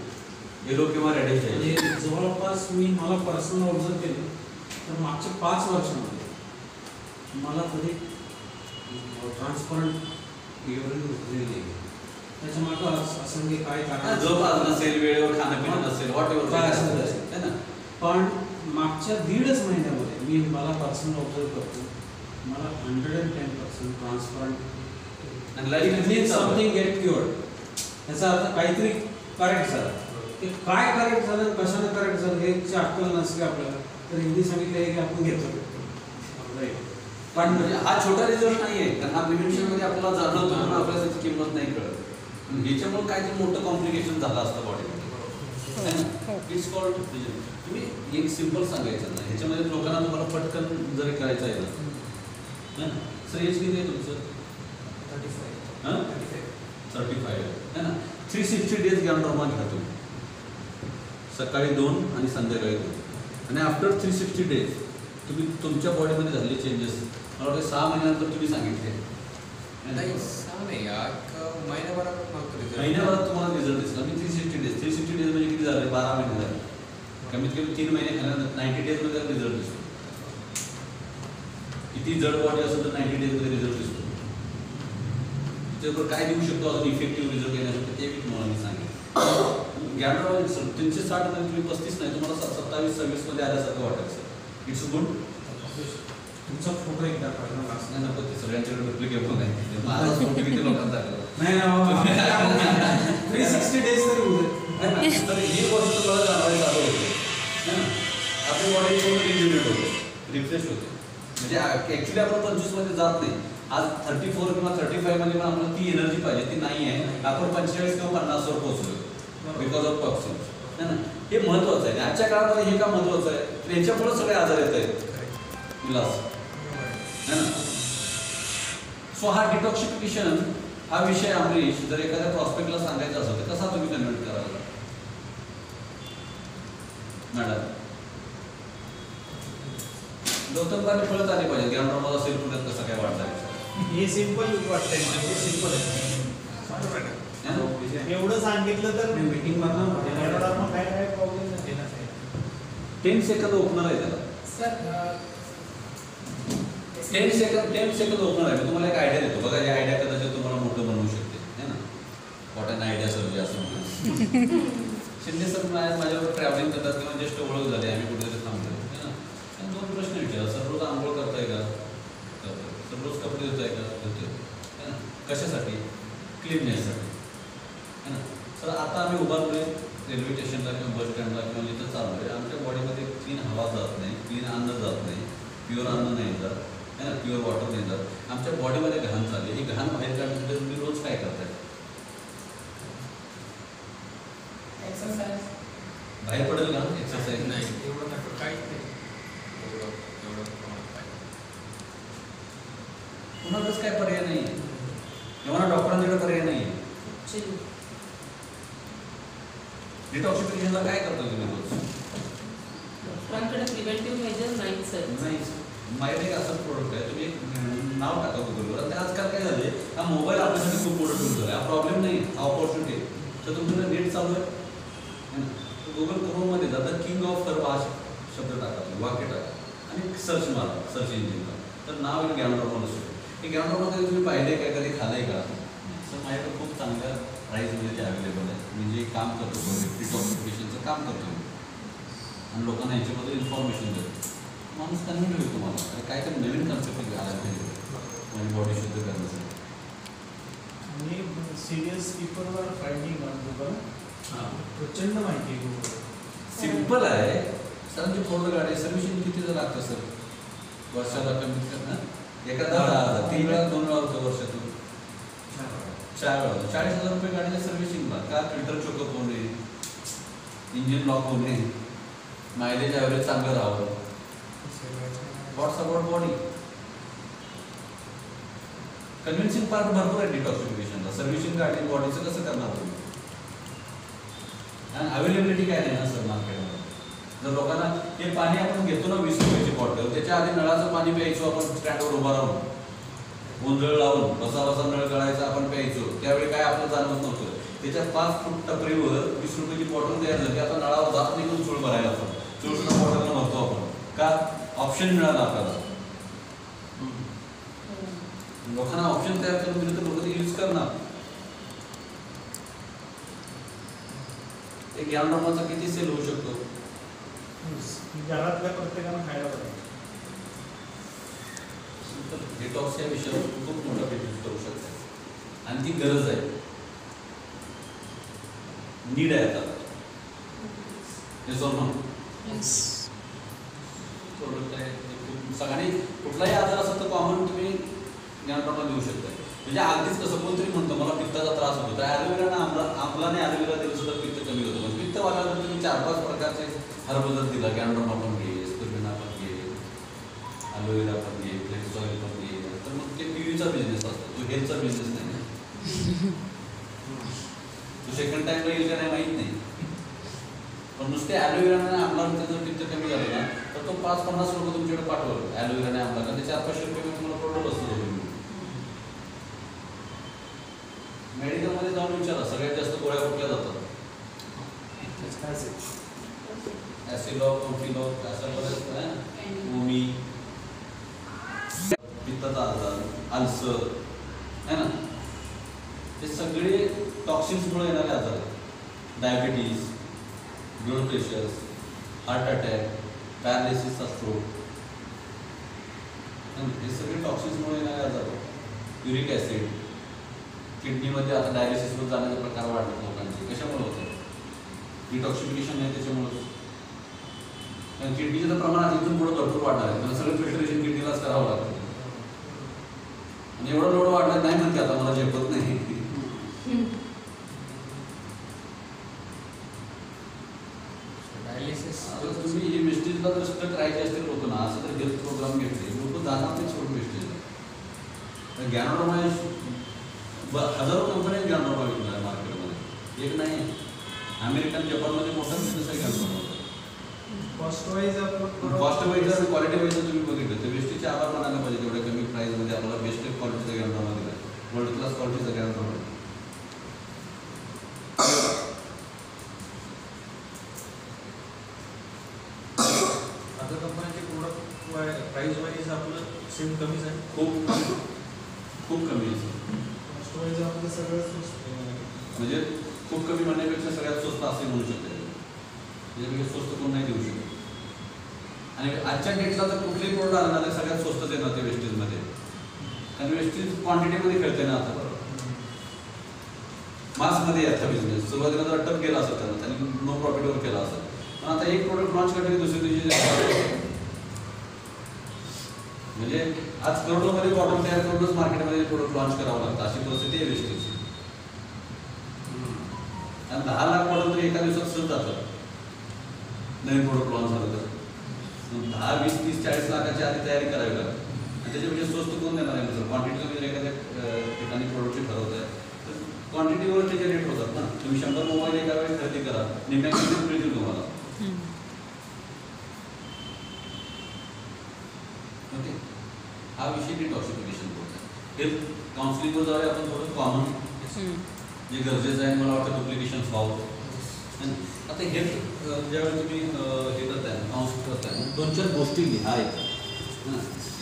S1: येलो किंवा रेडिश आहे.
S2: म्हणजे जवळपास मला पर्सनल ऑब्झर्व केलं तर मागच्या 5 वर्षामध्ये मला कधी ट्रान्सपरंट युरिन उठलेली नाही. त्याच्या मागं असं म्हणजे काय कारण,
S1: झोप नसेल, वेळेवर खाणं पिणं नसेल, वॉट एव्हर
S2: काय असेल
S1: है ना.
S2: पण मागच्या 1.5 महिन्यामध्ये मला पर्सनल ऑब्झर्व करतो, मला 110% ट्रान्सपरंट
S1: आणि लाईफ
S2: समथिंग गेट क्युअर्ड. याचा अर्थ काहीतरी करेक्ट झालं. ते काय करेक्ट झालं, कशाने करेक्ट झालं हे अक्कल नसली आपल्याला तर हिंदी सांगितलं आहे की आपण घेतो.
S1: पण म्हणजे हा छोटा रिझल्ट नाही आहे, कारण हा प्रिव्हेन्शनमध्ये आपल्याला जाणवतो पण आपल्याला त्याची किंमत नाही कळत. याच्यामुळे काहीतरी मोठं कॉम्प्लिकेशन झालं असतं बॉडीमध्ये. It's called. तुम्ही एक सिम्पल सांगायचं ना, ह्याच्यामध्ये लोकांना तुम्हाला पटकन जर करायचं आहे ना. सर एज किती आहे तुमचं? 35 आहे ना. 360 डेज गॅनोडर्मा घ्या तुम्ही. सकाळी 2 आणि संध्याकाळी 2. आणि आफ्टर 360 डेज तुम्ही तुमच्या बॉडीमध्ये झालेले चेंजेस मला वाटतं 6 महिन्यानंतर तुम्ही सांगितले.
S3: नाही 6 नाही, महिन्याभरात
S1: महिन्याभरात तुम्हाला रिझल्ट दिसला. मी 360 डेज म्हणजे किती झाले? 12 महिने झाले. कमीत कमी 3 महिने खाल्यानंतर 90 डेजमध्ये रिझल्ट दिसतो. किती जड बॉडी असेल तर 90 डेजमध्ये रिझल्ट दिसतो. त्याच्यावर काय देऊ शकतो अजून इफेक्टिव्ह रिझल्ट येण्यासाठी ते मी तुम्हाला मी सांगेन. गॅनोडर्मा 360 मध्ये तुम्ही 35 नाही, तुम्हाला 27-26 मध्ये आल्यासारखं वाटेल सर. It's good.
S2: तुमचा फोटो एकदा काढला
S1: नाही नको, ते सगळ्यांच्याकडे डुप्लिकेट पण आहे. माझा फोटो किती लोकांचा
S2: नाही 360 डेज तरी होऊ दे.
S1: तर ही गोष्ट मला जाणवायला चालू होते. आपली बॉडी पूर्ण रिज्युनेट होते, रिफ्रेश होते. म्हणजे ॲक्च्युली आपण 25 मध्ये जात नाही. आज 34 किंवा 35 मध्ये पण आपल्याला ती एनर्जी पाहिजे, ती नाही आहे. आपण 45 किंवा 50 वर पोहोचलो बिकॉज ऑफ टॉक्सिन है ना. हे महत्वाचं आहे. आजच्या काळामध्ये हे का महत्वाचं आहे तर याच्यामुळे सगळे आजार येत आहेत. विलास है ना. सो हा डिटॉक्सिफिकेशन हा विषय अमरीश जर एखाद्या प्रॉस्पेक्टला सांगायचा असेल तर कसा तुम्ही कन्व्हर्ट कराल मॅडम? गौतमबाने फळत आली पाहिजे. गॅनोडर्मा असेल पुण्यात कसा काय वाढला?
S5: हे सिंपल वाटतंय मला. सिंपल आहे. एवढं सांगितलं तर
S2: मीटिंग
S5: गॅनोडर्मा काय प्रॉब्लेम नाही.
S1: 10 सेकंद ओपनर आहे त्याला.
S5: सर
S1: 10 सेकंद ओपनर आहे. मी तुम्हाला एक आयडिया देतो बघा. ही आयडिया कदाचित तुम्हाला मोठं बनवू शकते है ना. वॉट अन आयडिया सर असं म्हणून शिंदे सर माझ्यावर ट्रॅव्हलिंग करतात किंवा जस्ट ओळख झाली आम्ही कुठेतरी थांबलो है ना. आणि 2 प्रश्न विचारा. सर रोज आंघोळ करताय का? करताय. सर रोज कपडे धुताय का? धुतोय है ना. कशासाठी? क्लीननेससाठी है ना. सर आता आम्ही उभारलोय रेल्वे स्टेशनला किंवा बस स्टँडला किंवा जिथं चाललो आहे. आमच्या बॉडीमध्ये क्लीन हवा जात नाही, क्लीन अन्न जात नाही, प्युअर अन्न नाही जात है ना, प्युअर वॉटर नाही जात. आमच्या बॉडीमध्ये घाण चालली. ही घाण बाहेर काढण्यासाठी तुम्ही रोज काय करताय?
S5: एक्सरसाइज
S1: बाहेर पडेल का एक्सरसाइज?
S3: नाही एवढं नाही काहीच नाही एवढं प्रमाणात काय.
S1: कुणालाच काय पर्याय नाही आहे किंवा डॉक्टरांकडे पर्याय नाही आहे. डिटॉक्सिफिकेशनला काय करतो तुम्ही रोज?
S4: डॉक्टरांकडे प्रिव्हेंटिव्ह मेजर नाही सर.
S1: नाही. माझ्याकडे एक असं प्रोडक्ट आहे. तुम्ही एक नाव टाका गुगलवर. आणि आजकाल काय झाले, हा मोबाईल आपल्यासाठी खूप मोठं टूल झाला. हा प्रॉब्लेम नाही, हा ऑपॉर्च्युनिटी आहे. तर तुमचं नेट चालू आहे गुगल क्रोममध्ये जा, तर किंग ऑफ हर्ब हा शब्द टाका, वाक्य टाका आणि सर्च मारा सर्च इंजिनला. तर नाव एक गॅनोडर्मा असू. हे गॅनोडर्मा कधी तुम्ही पाहिले काय, कधी खाल्लंय का? सर माझ्याकडे खूप चांगल्या प्राईसमध्ये ते अवेलेबल आहे. मी जे काम करतो डिटॉक्सिफिकेशनचं काम करतो मी आणि लोकांना ह्याच्याबद्दल इन्फॉर्मेशन देतो. माणूस कन्व्हिन्स होईल तुम्हाला काय काय नवीन कन्सेप्ट आला पाहिजे माझी बॉडी शुद्ध करण्यासाठी.
S5: आणि सिरियस कीपरवर फायटिंग गुगल प्रचंड माहिती आहे गुगल.
S1: सिम्पल आहे. सरांची फोर गाडी सर्व्हिसिंग किती लागतं सर? वर्षाला कमीत कमी एखादा 3 वेळा 2 वेळा होतं वर्षातून 4 वेळा होतं. 40,000 रुपये गाडीच्या सर्व्हिसिंगला. का? फिल्टर चोकअप होणे, इंजिन लॉक होणे, मायलेज ॲव्हरेज चांगलं राहावं. व्हॉट्स अबाउट बॉडी? कन्व्हिन्सिंग पार्ट भरपूर आहे डिटॉक्सिफिकेशनला. सर्व्हिसिंग गाडी बॉडीचं कसं करणार तुम्ही? आणि अवेलेबिलिटी काय नाही ना सर मार्केटमध्ये. जर लोकांना हे पाणी आपण घेतो ना 20 रुपयाची बॉटल, त्याच्या आधी नळाचं पाणी प्यायचो आपण स्टँडवर उभा राहून, गोंधळ लावून बसा बसा नळ गळायचा आपण प्यायचो. त्यावेळी काय आपलं जाणवत नव्हतं. त्याच्या 5 फूट टपरीवर 20 रुपयाची बॉटल तयार झाली. आता नळावर जात निघून चूळ भरायला आपण चूळ बॉटलला भरतो आपण. का? ऑप्शन मिळाला आपल्याला. लोकांना ऑप्शन तयार करून दिले तर लोक ते यूज करणार. एक गॅनोडर्माचा किती सेल होऊ शकतो?
S5: घरातल्या प्रत्येकानं खायला पाहिजे.
S1: डिटॉक्स या विषयावर खूप मोठा बिझनेस करू शकतात आणि ती गरज आहे, नीड आहे आता. हे सोडून सगळ्यांनी कुठलाही आजार असेल तर कॉमन तुम्ही गॅनोडर्मा देऊ शकता. म्हणजे अगदीच कसं कोणतरी म्हणतो मला पित्ताचा त्रास होतो, तर ॲलोवेरा आम्लाने ॲलोवेरा दिलं सुद्धा पित्त कमी होतं. म्हणजे पित्त वाढल्यानंतर तुम्ही 4-5 प्रकारचे हर्ब जर दिला, गॅनोडर्मा पण घे, स्पिरुलिना पण घे, ॲलोवेरा पण घे, फ्लेक्स ऑइल पण घे, तर मग ते पीयूचा बिझनेस असतो, तो हेल्थचा बिझनेस नाही ना. तो सेकंड टाइमला येईल का नाही माहीत नाही. पण नुसते ॲलोवेराने आम्हाला जर पित्त कमी झालं ना तर तो 5-50 लोक तुमच्याकडे पाठवलं ॲलोवेराने आम्हाला, कारण ते 400-500 रुपये तुम्हाला प्रोडक्ट असतो. मेडिकलमध्ये जाऊन विचारा सगळ्यात जास्त गोळ्या कुठल्या जातात? ॲसिलॉक, कॉम्फिलॉक, असं बरेच भूमी, पित्ताचा आजार, अल्सर है ना, हे सगळे टॉक्सिन्समुळे येणारे आजार आहेत. Diabetes, blood pressure, heart attack, पॅरालिसिसचा स्ट्रोक, हे सगळे टॉक्सिन्समुळे येणारे आजार आहेत. युरिक ॲसिड, किडनीमध्ये आता डायलिसिसवर जाण्याचा प्रकार वाढतात लोकांचे. कशामुळे होतं? डिटॉक्सिफिकेशन नाही त्याच्यामुळे. किडनीचं प्रमाण इथून पुढे भरपूर वाढणार आहे. त्यांना सगळं फिल्टरेशन किडनीलाच करावं लागतं. आणि एवढं लोड वाढलं नाही म्हणते आता मला झेपत नाही. तुम्ही ही वेस्टेजला जर स्टक राहायचे असतील लोक ना, असं तर हेल्थ प्रोग्राम घेतले लोक जाणार नाही सोडून वेस्टेजला. गॅनोडर्मा हजारो कंपन्या गॅनोडर्मा विकणार आहे मार्केटमध्ये, एक नाही. अमेरिकन, जपानमध्ये मोठा बिझनेस आहे गॅनोडर्मा.
S5: कॉस्ट वाईज
S1: जर क्वालिटी वाईज तुम्ही बघितलं तर वेस्टेजचे आभार मानायला पाहिजे. तेवढ्या कमी प्राईसमध्ये आपल्याला बेस्ट क्वालिटीचा गॅनोडर्मा दिला, वर्ल्ड क्लास क्वालिटीचा गॅनोडर्मा.
S2: पर्सेंट कमीच आहे.
S1: खूप खूप कमी आहे.
S2: कॉस्ट वाईज आपलं सगळं स्वस्त
S1: म्हणजे खूप कमी म्हणण्यापेक्षा सगळ्यात स्वस्त असे म्हणू शकते. त्याच्यापेक्षा स्वस्त कोण नाही देऊ शकत. आणि आजच्या डेटला तर कुठलेही प्रोडक्ट आला ना सगळ्यात स्वस्तच येणार ते वेस्टेजमध्ये. कारण वेस्टेज क्वांटिटीमध्ये खेळते ना आता. मासमध्ये आता बिझनेस सुरुवातीला तर अटक केला असं त्यांनी नो प्रॉफिटवर केला असं. पण आता एक प्रोडक्ट लॉन्च करते दुसरी दिवशी म्हणजे आज करोडोमध्ये बॉटल तयार करूनच मार्केटमध्ये प्रोडक्ट लॉन्च करावं लागतं अशी परिस्थिती आहे वेस्टेजची. आणि 10 लाख बॉटल तरी एका दिवसात सहज जातं नवीन प्रोडक्ट लॉन्च झालं तर. 10, 20, 30, 40 लाखाच्या आधी तयारी करावी लागते. आणि त्याच्यापेक्षा स्वस्त कोण देणार आहे सर. क्वांटिटी तुम्ही एखाद्या ठिकाणी प्रोडक्टची ठरवत आहे तर क्वांटिटीवर त्याचे रेट होतात ना. तुम्ही 100 मोबाईल एका वेळेस खरेदी करा निम्म्या किंमतीत मिळतील तुम्हाला. ओके, हा विषय डिटॉक्सिफिकेशन बोलतो. हेल्थ काउन्सिलिंगवर जाऊया आपण थोडं कॉमन जे गरजेचं आहे. मला वाटतं डुप्लिकेशन व्हावं. आता हेल्थ ज्यावेळी तुम्ही हे करताय काउन्सिल करताय 2-4 गोष्टी लिहा आहेत.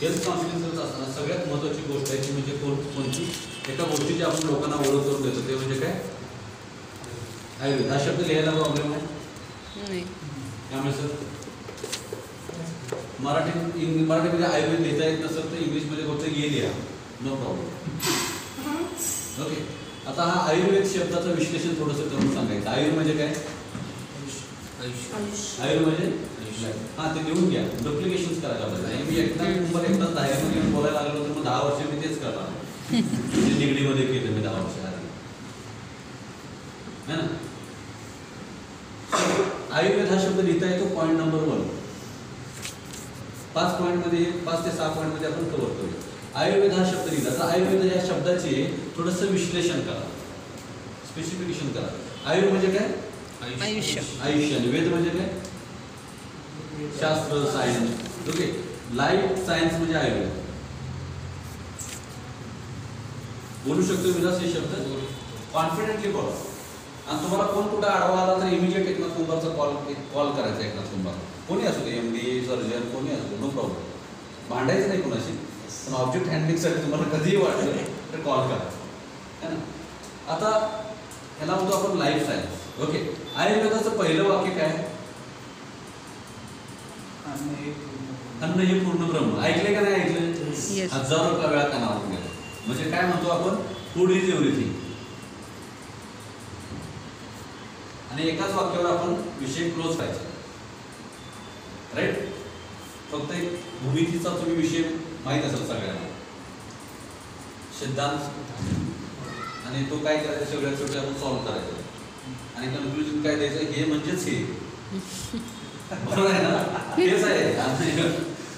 S1: हेल्थ काउन्सिलिंग करत असताना सगळ्यात महत्त्वाची गोष्ट आहे ती म्हणजे कोणती एका गोष्टीची आपण लोकांना ओळख करून देतो ते म्हणजे काय आयुर्वेद. हा शब्द लिहायला प्रॉब्लेम आहे त्यामुळे सर मराठीमध्ये आयुर्वेद लिहिता येत नसेल तर इंग्लिशमध्ये फक्त ये लिहा नो प्रॉब्लेम. ओके, आता हा आयुर्वेद शब्दाचं विश्लेषण थोडंसं करून सांगायचं. आयुर्वेद म्हणजे काय. आयुर्वेद म्हणजे हां ते लिहून घ्या. डुप्लिकेशन्स करायला पाहिजे. मी एकदा बाहेरमध्ये येऊन बोलायला लागलो तर मग 10 वर्ष मी तेच करणार. निगडीमध्ये केलं मी 10 वर्ष आधी है ना. आयुर्वेद हा शब्द लिहिता येतो पॉईंट नंबर 1. 5 पॉईंटमध्ये 5 ते 6 पॉईंटमध्ये आपण कव्हर करूया. आयुर्वेद हा शब्द लिहिला तर आयुर्वेद या शब्दाचे थोडंसं विश्लेषण करा, स्पेसिफिकेशन करा. आयुर्वेद म्हणजे काय.
S6: आयुष्य.
S1: आयुष्य. आणि वेद म्हणजे काय. शास्त्र सायन्स. ओके, लाईफ सायन्स म्हणजे आयुर्वेद. बोलू शकतो विलास हे शब्द कॉन्फिडेंटली बोला. आणि तुम्हाला कोण कुठं आडवा आला तर इमिजिएट एकनाथ कुंभारचा कॉल करायचा. एकनाथ कुंभार कोणी असू दे, MD सर्जन कोणी असू दे, नो प्रॉब्लेम. भांडायचं नाही कोणाशी. पण ऑब्जेक्ट हँडलिंगसाठी तुम्हाला कधीही वाटलं तर कॉल करा है ना. आता ह्याला म्हणतो आपण लाईफ सायन्स. ओके, आयुर्वेदाचं पहिलं वाक्य काय. अन्न हे पूर्ण ब्रह्म. ऐकले का नाही ऐकले. हजारो वेळा कानावर गेलं. म्हणजे काय म्हणतो आपण फूड इज एव्हरीथिंग. आणि एकाच वाक्यावर आपण विषय क्लोज करायचा. राईट. फक्त एक भूमितीचा तुम्ही विषय माहीत असेल सगळ्यांना. सिद्धांत आणि तो काय करायचा सगळ्यात शेवटी आपण सॉल्व्ह करायचं. आणि कन्क्लुजन काय द्यायचं हे म्हणजेच हे. बरोबर आहे ना. तेच आहे.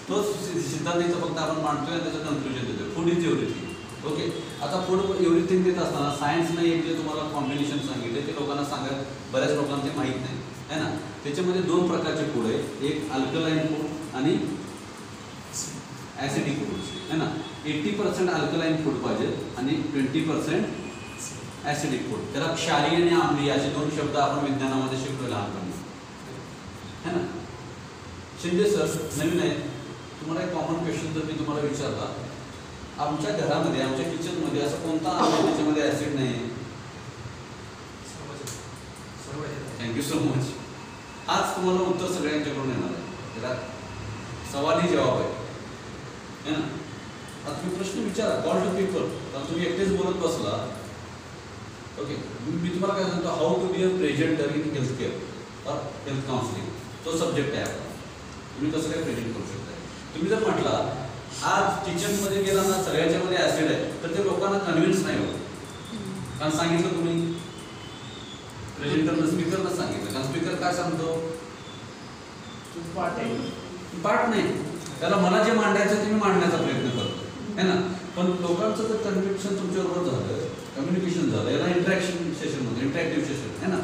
S1: तोच सिद्धांत द्यायचा फक्त आपण मांडतोय आणि त्याचं कन्क्लुजन देतोय. Food is everything. ओके, आता फूड एव्हरीथिंग देत असताना सायन्सने एक जे तुम्हाला कॉम्बिनेशन सांगितले ते लोकांना सांगत बऱ्याच लोकांना ते माहीत नाही है ना. त्याच्यामध्ये 2 प्रकारचे फूड आहे. एक अल्कलाईन फूड आणि ॲसिडिक फूड है ना. 80% अल्कलाईन फूड पाहिजे आणि 20% ॲसिडिक फूड. त्याला क्षारीय आणि आम्लीय असे 2 शब्द आपण विज्ञानामध्ये शिकलो लहानपणी है ना. शिंदे सर नवीन आहे. तुम्हाला एक कॉमन क्वेश्चन जर मी तुम्हाला विचारला, आमच्या घरामध्ये आमच्या किचनमध्ये असं कोणता आहे त्याच्यामध्ये ॲसिड नाही. Thank you so much. आज तुम्हाला उत्तर सगळ्यांच्याकडून येणार आहे. त्याला सवालही जवाब आहे है ना. आता तुम्ही प्रश्न विचारा कॉल टू पीपल. तर तुम्ही एकटेच बोलत बसला. ओके, मी तुम्हाला काय सांगतो how to be a presenter in health care और हेल्थ काउन्सिलिंग. तो सब्जेक्ट आहे आपला. तुम्ही कसं काय प्रेझेंट करू शकता. तुम्ही जर म्हटला आज किचनमध्ये गेला ना सगळ्याच्यामध्ये ॲसिड आहे तर ते लोकांना कन्व्हिन्स नाही होत. कारण सांगितलं तुम्ही प्रेझेंटरनं स्पीकरनं सांगितलं. कारण स्पीकर काय सांगतो पाठ नाही. त्याला मला जे मांडायचं ते मी मांडण्याचा प्रयत्न करतो है ना. पण लोकांचं जर कन्व्हिक्शन तुमच्याबरोबर झालं, कम्युनिकेशन झालं, याला इंटरॅक्शन सेशनमध्ये इंटरॅक्टिव्ह सेशन है ना,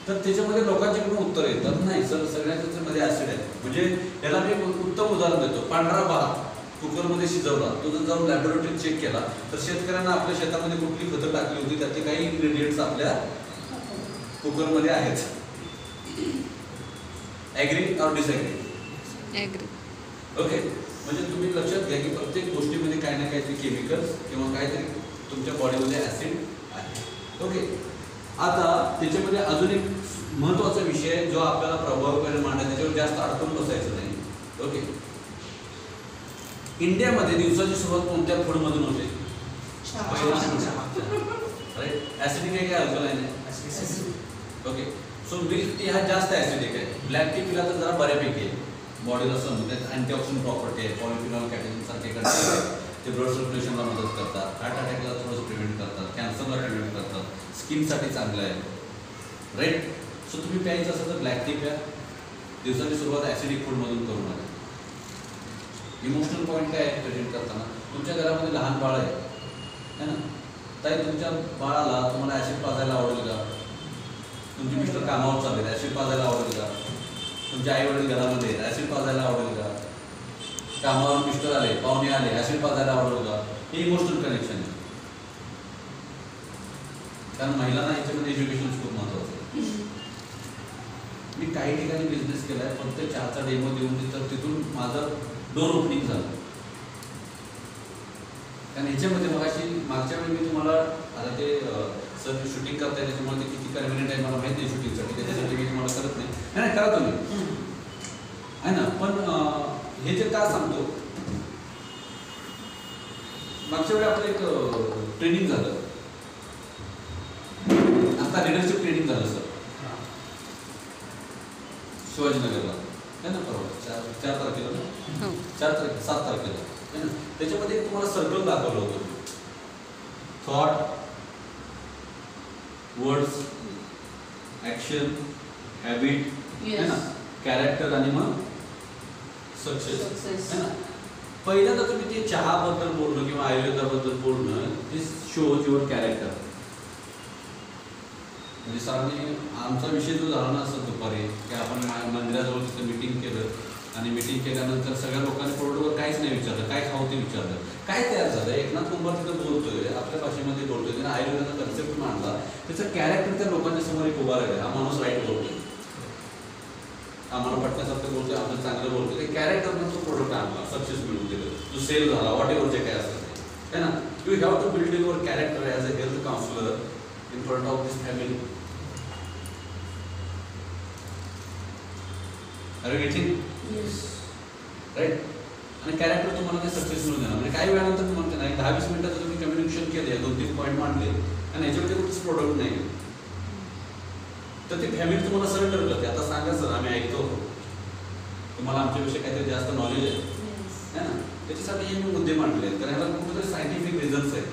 S1: तर त्याच्यामध्ये लोकांच्याकडून उत्तर येतात. नाही सर सगळ्याच्यामध्ये ॲसिड आहे. म्हणजे याला मी उत्तम उदाहरण देतो. पांढरा भात कुकरमध्ये शिजवला, तो जर जाऊन लॅबोरेटरीत चेक केला तर शेतकऱ्यांना आपल्या शेतामध्ये कुठली खतं टाकली होती त्यातले काही इन्ग्रेडियंट्स आपल्या कुकरमध्ये आहेत. ॲग्री और डिसॲग्री.
S6: ॲग्री.
S1: ओके, म्हणजे तुम्ही लक्षात घ्या की प्रत्येक गोष्टीमध्ये काही ना काहीतरी केमिकल्स किंवा काहीतरी तुमच्या बॉडीमध्ये ॲसिड आहे. ओके, आता त्याच्यामध्ये अजून एक महत्त्वाचा विषय जो आपल्याला प्रभावकारी मांडायचा, त्याच्यावर जास्त अडकून बसायचं नाही. ओके, इंडियामध्ये दिवसाची सुरुवात कोणत्या फूडमधून होते? राईट. ॲसिडिक आहे काय अल्कलाइन आहे? ओके, सो मिल्क टी हा जास्त ॲसिडिक आहे. ब्लॅक टी पिला तर जरा बऱ्यापैकी आहे, बॉडीला समजून त्यात अँटीऑक्सिडंट प्रॉपर्टी आहे, पॉलिफिनॉल कॅटेकिन सारखे कंटेंट आहे, ते ब्लड सर्क्युलेशनला मदत करतात, हार्ट अटॅकला थोडंसं प्रिव्हेंट करतात, कॅन्सरला प्रिव्हेंट करतात, स्किनसाठी चांगलं आहे. राईट. सो तुम्ही प्यायचं असेल तर ब्लॅक टी प्या. दिवसाची सुरुवात ॲसिडिक फूडमधून करू नका. इमोशनल पॉईंट काय आहे प्रेझेंट करताना? तुमच्या घरामध्ये लहान बाळ आहे ना, ताई तुमच्या बाळाला तुम्हाला ॲसिड पाजायला आवडेल का? तुमचे मिस्टर कामावर चालले, ॲसिड पाजायला आवडेल का? तुमचे आई वडील घरामध्ये ॲसिड पाजायला आवडेल का? कामावर मिस्टर आले, पाहुणे आले, ॲसिड पाजायला आवडेल का? हे इमोशनल कनेक्शन आहे. कारण महिलांना ह्याच्यामध्ये एज्युकेशन खूप महत्त्वाचं आहे. मी काही ठिकाणी बिझनेस केला आहे, फक्त चहाचा डेमो देऊन तर तिथून माझं डोर ओपनिंग झालं. कारण ह्याच्यामध्ये मग अशी मागच्या वेळी मी तुम्हाला आता ते सर शूटिंग करताय त्याच्यामुळे ते किती कन्व्हिनियंट आहे मला माहीत नाही शूटिंगसाठी, त्याच्यासाठी मी तुम्हाला करत नाही. नाही करा तुम्ही आहे ना. पण हे जे का सांगतो, मागच्या वेळी आपलं एक ट्रेनिंग झालं, आता लिडरशिप ट्रेनिंग झालं सर शिवाजीनगरला आहे ना, परवा 4 तारखेला ना, 7 तारखेला आहे ना. त्याच्यामध्ये तुम्हाला सर्कल दाखवलं होतं, थॉट, वर्ड्स, ॲक्शन, हॅबिट आहे ना, कॅरेक्टर आणि मग सक्सेस आहे ना. पहिल्यांदा तुम्ही ते चहाबद्दल बोलणं किंवा आयुर्वेदाबद्दल बोलणं, ते शोज युअर कॅरेक्टर. म्हणजे सरांनी आमचा विषय जो झाला ना असं दुपारी की आपण मंदिराजवळ तिथं मिटिंग केलं आणि मिटिंग केल्यानंतर सगळ्या लोकांनी प्रोडक्टवर काहीच नाही विचारलं, काय खाऊ ते विचारलं. काय तयार झालं? एकनाथ कुंभार तिथं बोलतोय, आपल्या भाषेमध्ये बोलतोय, त्याने आयुर्वेदाचा कन्सेप्ट मांडला, त्याचं कॅरेक्टर त्या लोकांच्या समोर एक उभा राहिला. हा माणूस राईट बोलतोय, आम्हाला पटण्यासारखं बोलतोय, आपण चांगलं बोलतोय, ते कॅरेक्टरनं तो प्रोडक्ट आणला, सक्सेस मिळून दिलं, तो सेल झाला, वॉट एव्हर जे काय असतं ते ना. You have to build your character as a health counsellor in front of this family. Right. आणि कॅरेक्टर तुम्हाला ते सक्सेस मिळून देणार. म्हणजे काही वेळानंतर म्हणते नाही 10-20 मिनिटाचं तुम्ही कम्युनिकेशन केले, 2-3 पॉईंट मांडले आणि याच्यामध्ये कुठेच प्रोडक्ट नाही, तर ती फॅमिली तुम्हाला सरेंडर करते. आता सांगा सर आम्ही ऐकतो, तुम्हाला आमच्याविषयी काहीतरी जास्त नॉलेज आहे ना, त्याच्यासाठी हे मी मुद्दे मांडले आहेत. कारण ह्याला कुठेतरी सायंटिफिक रिझन्स आहे.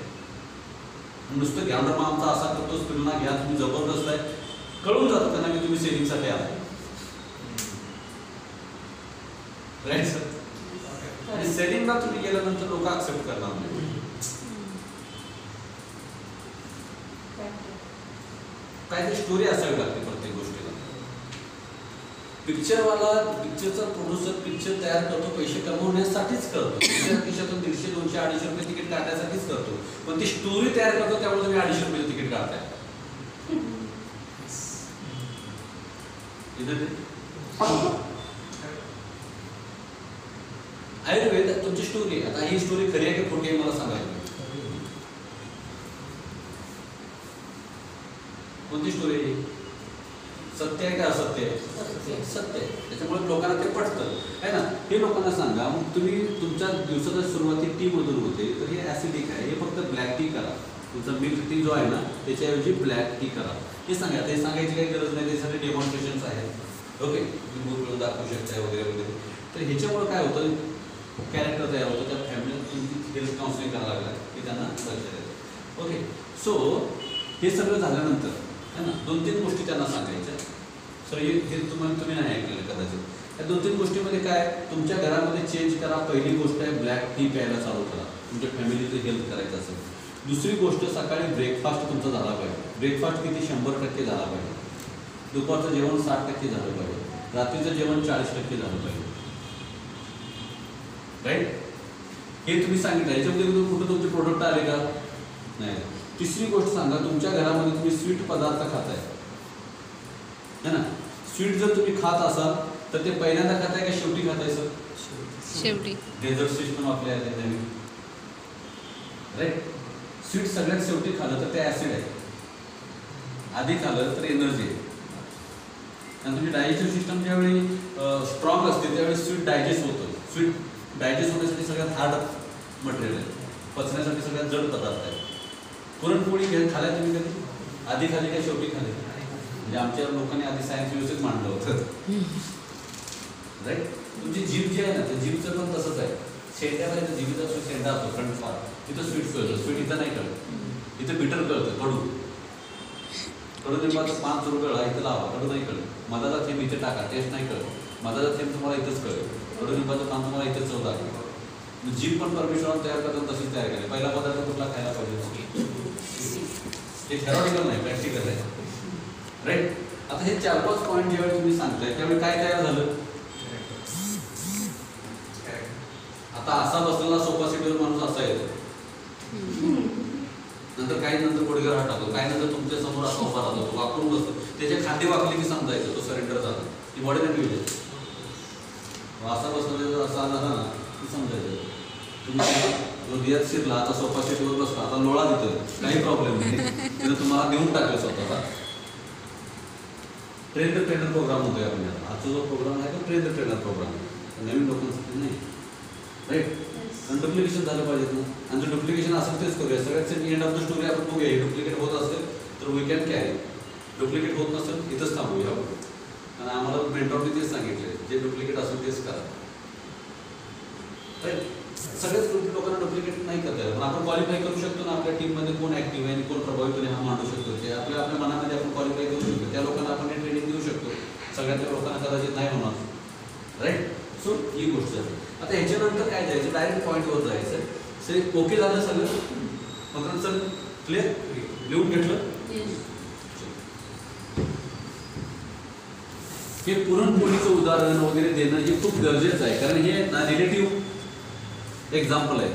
S1: नुसतं ज्ञानरमा आमचा असा करतोच तुलना घ्या, तुम्ही जबरदस्त आहे, कळून जातं त्यांना की तुम्ही सेलिंगसाठी आला. Right sir. आणि सेलिंगला तुम्ही गेल्यानंतर लोक ऍक्सेप्ट करणार नाही. काहीतरी स्टोरी असावी लागते प्रत्येक गोष्टीला. पिक्चरवाला, पिक्चरचा प्रोड्युसर पिक्चर तयार करतो पैसे कमवण्यासाठीच करतो. खिशातून 150, 200, 250 रुपये तिकीट काढण्यासाठीच करतो. पण ती स्टोरी तयार करतो त्यामुळे तुम्ही 250 रुपये तिकीट काढताय. आयुर्वेद तुमची स्टोरी. आता ही स्टोरी खरी आहे की खोटी आहे मला सांगायला. कोणती स्टोरी आहे? सत्य आहे का असत्य आहे? सत्य आहे. त्याच्यामुळे लोकांना ते पटतं आहे ना. हे लोकांना सांगा. मग तुम्ही तुमच्या दिवसाच्या सुरुवाती टी मधून होते तर हे ॲसिडिक आहे, हे फक्त ब्लॅक टी करा. तुमचा मिल्क टी जो आहे ना त्याच्याऐवजी ब्लॅक टी करा. हे सांगा. ते सांगायची काही गरज नाही, त्यासाठी डेमॉन्स्ट्रेशन्स आहेत. ओके, तुम्ही दाखवू शकताय वगैरे वगैरे. तर ह्याच्यामुळे काय होतं, कॅरेक्टर तयार होतं. त्या फॅमिलीला तुमची हेल्थ काउन्सिलिंग करायला लागलं की त्यांना लक्ष द्यायचं. ओके, सो हे सगळं झाल्यानंतर है ना 2-3 गोष्टी त्यांना सांगायच्या. सर हे तुम्ही नाही ऐकलेलं कदाचित. या 2-3 गोष्टीमध्ये काय, तुमच्या घरामध्ये चेंज करा. पहिली गोष्ट आहे ब्लॅक टी प्यायला चालू करा तुमच्या फॅमिलीचं हेल्थ करायचं असेल. दुसरी गोष्ट, सकाळी ब्रेकफास्ट तुमचा झाला पाहिजे. ब्रेकफास्ट किती 100% झाला पाहिजे. दुपारचं जेवण 60% झालं पाहिजे. रात्रीचं जेवण 40% झालं पाहिजे. राईट. हे तुम्ही सांगितलं. याच्यामध्ये कुठं तुमचे प्रोडक्ट आले का? नाही. तिसरी गोष्ट सांगा, तुमच्या घरामध्ये तुम्ही स्वीट पदार्थ खाताय है ना. स्वीट जर तुम्ही खात असाल तर ते पहिल्यांदा खाताय का शेवटी खाताय सर?
S6: शेवटी
S1: डेझर्ट स्वीट पण आपले आले नवीन, राईट. स्वीट सगळ्यात शेवटी खाल्लं तर ते ॲसिड आहे, आधी खाल्लं तर एनर्जी आहे. आणि तुमची डायजेस्टिव्ह सिस्टम ज्यावेळी स्ट्रॉंग असते त्यावेळी स्वीट डायजेस्ट होतं. स्वीट डायजेस्ट होण्यासाठी सगळ्यात हार्ड मटेरियल आहे, पचण्यासाठी सगळ्यात जड पदार्थ आहे. पुरणपोळी खाल्ल्या तुम्ही कधी? आधी खाली काय शेवटी खाली? म्हणजे आमच्या लोकांनी आधी सायन्स व्यवस्थित मांडलं होतं, राईट. तुमची जीभ जी आहे ना, त्या जीभचं पण तसंच आहे. शेंड्यामध्ये जीभीचा जो शेंडा असतो फ्रंट पार्ट, तिथं स्वीट कळतं. स्वीट इथं नाही कळत, इथं बिटर कळतं, कडू. कडुनिंबाचं 5 रुपये इथं लावा, कडू नाही कळत. मधाचा थेंब इथे टाका, टेस्ट नाही कळत. मधाचा थेंब तुम्हाला इथंच कळेल, कडुनिंबाचं पान तुम्हाला इथेच चव लागेल. जीभ पण परमेश्वरानं तयार करताना तशीच तयार केली. पहिला पदार्थ कुठला खायला पाहिजे? हे थेरॉटिकल नाही, प्रॅक्टिकल आहे, राईट. आता हे 4-5 पॉईंट ज्यावेळी तुम्ही सांगताय त्यावेळी काय तयार झालं? आता असा बसलेला सोफा सीटवर माणूस असा येतो, नंतर काही नंतर गुडघे हात टाकतो, काही नंतर तुमच्या समोर असा उभा राहतो, तो वाकून बसतो. त्याचे खांदे वाकले की समजायचं तो सरेंडर झाला, ती बॉडी नाही मिळते. असा बसला असा आला ना की समजायचं तुम्ही हृदयात शिरला. आता सोफा सीटवर बसला, आता लोळा देतोय, काही प्रॉब्लेम नाही, तिथं तुम्हाला देऊन टाकलं स्वतःचा. ट्रेन द ट्रेनर प्रोग्राम होतोय आपण. आजचा जो प्रोग्राम आहे तो ट्रेन द ट्रेनर प्रोग्राम आहे, नवीन लोकांसाठी नाही, राईट. आणि डुप्लिकेशन झालं पाहिजेत ना, आणि जर डुप्लिकेशन असेल तेच करूया. सगळ्यात एंड ऑफ द स्टोरी आपण बघूया. डुप्लिकेट होत असेल तर वी कॅन कॅरी, डुप्लिकेट होत नसेल इथंच थांबूया आपण. आणि आम्हाला मेंटॉरने तेच सांगितले, जे डुप्लिकेट असेल तेच करा, राईट. सगळ्याच लोकांना डुप्लिकेट नाही करता येईल, पण आपण क्वालिफाय करू शकतो ना. आपल्या टीममध्ये कोण ॲक्टिव्ह आहे आणि कोण प्रभावीपणे हा मांडू शकतो ते आपल्या मनामध्ये आपण क्वालिफाय करू शकतो. त्या लोकांना आपण हे ट्रेनिंग देऊ शकतो, सगळ्याच्या लोकांना कदाचित नाही होणार, राईट. सो ही गोष्ट आहे. आता ह्याच्यानंतर काय जायचं? डायरेक्ट पॉईंटवर जायचं. से ओके झालं सगळं? मग सर क्लिअर लिहून घेतलं? हे पुरणपोळीचं उदाहरण वगैरे देणं हे खूप गरजेचं आहे, कारण हे ना रिलेटिव्ह एक्झाम्पल आहे,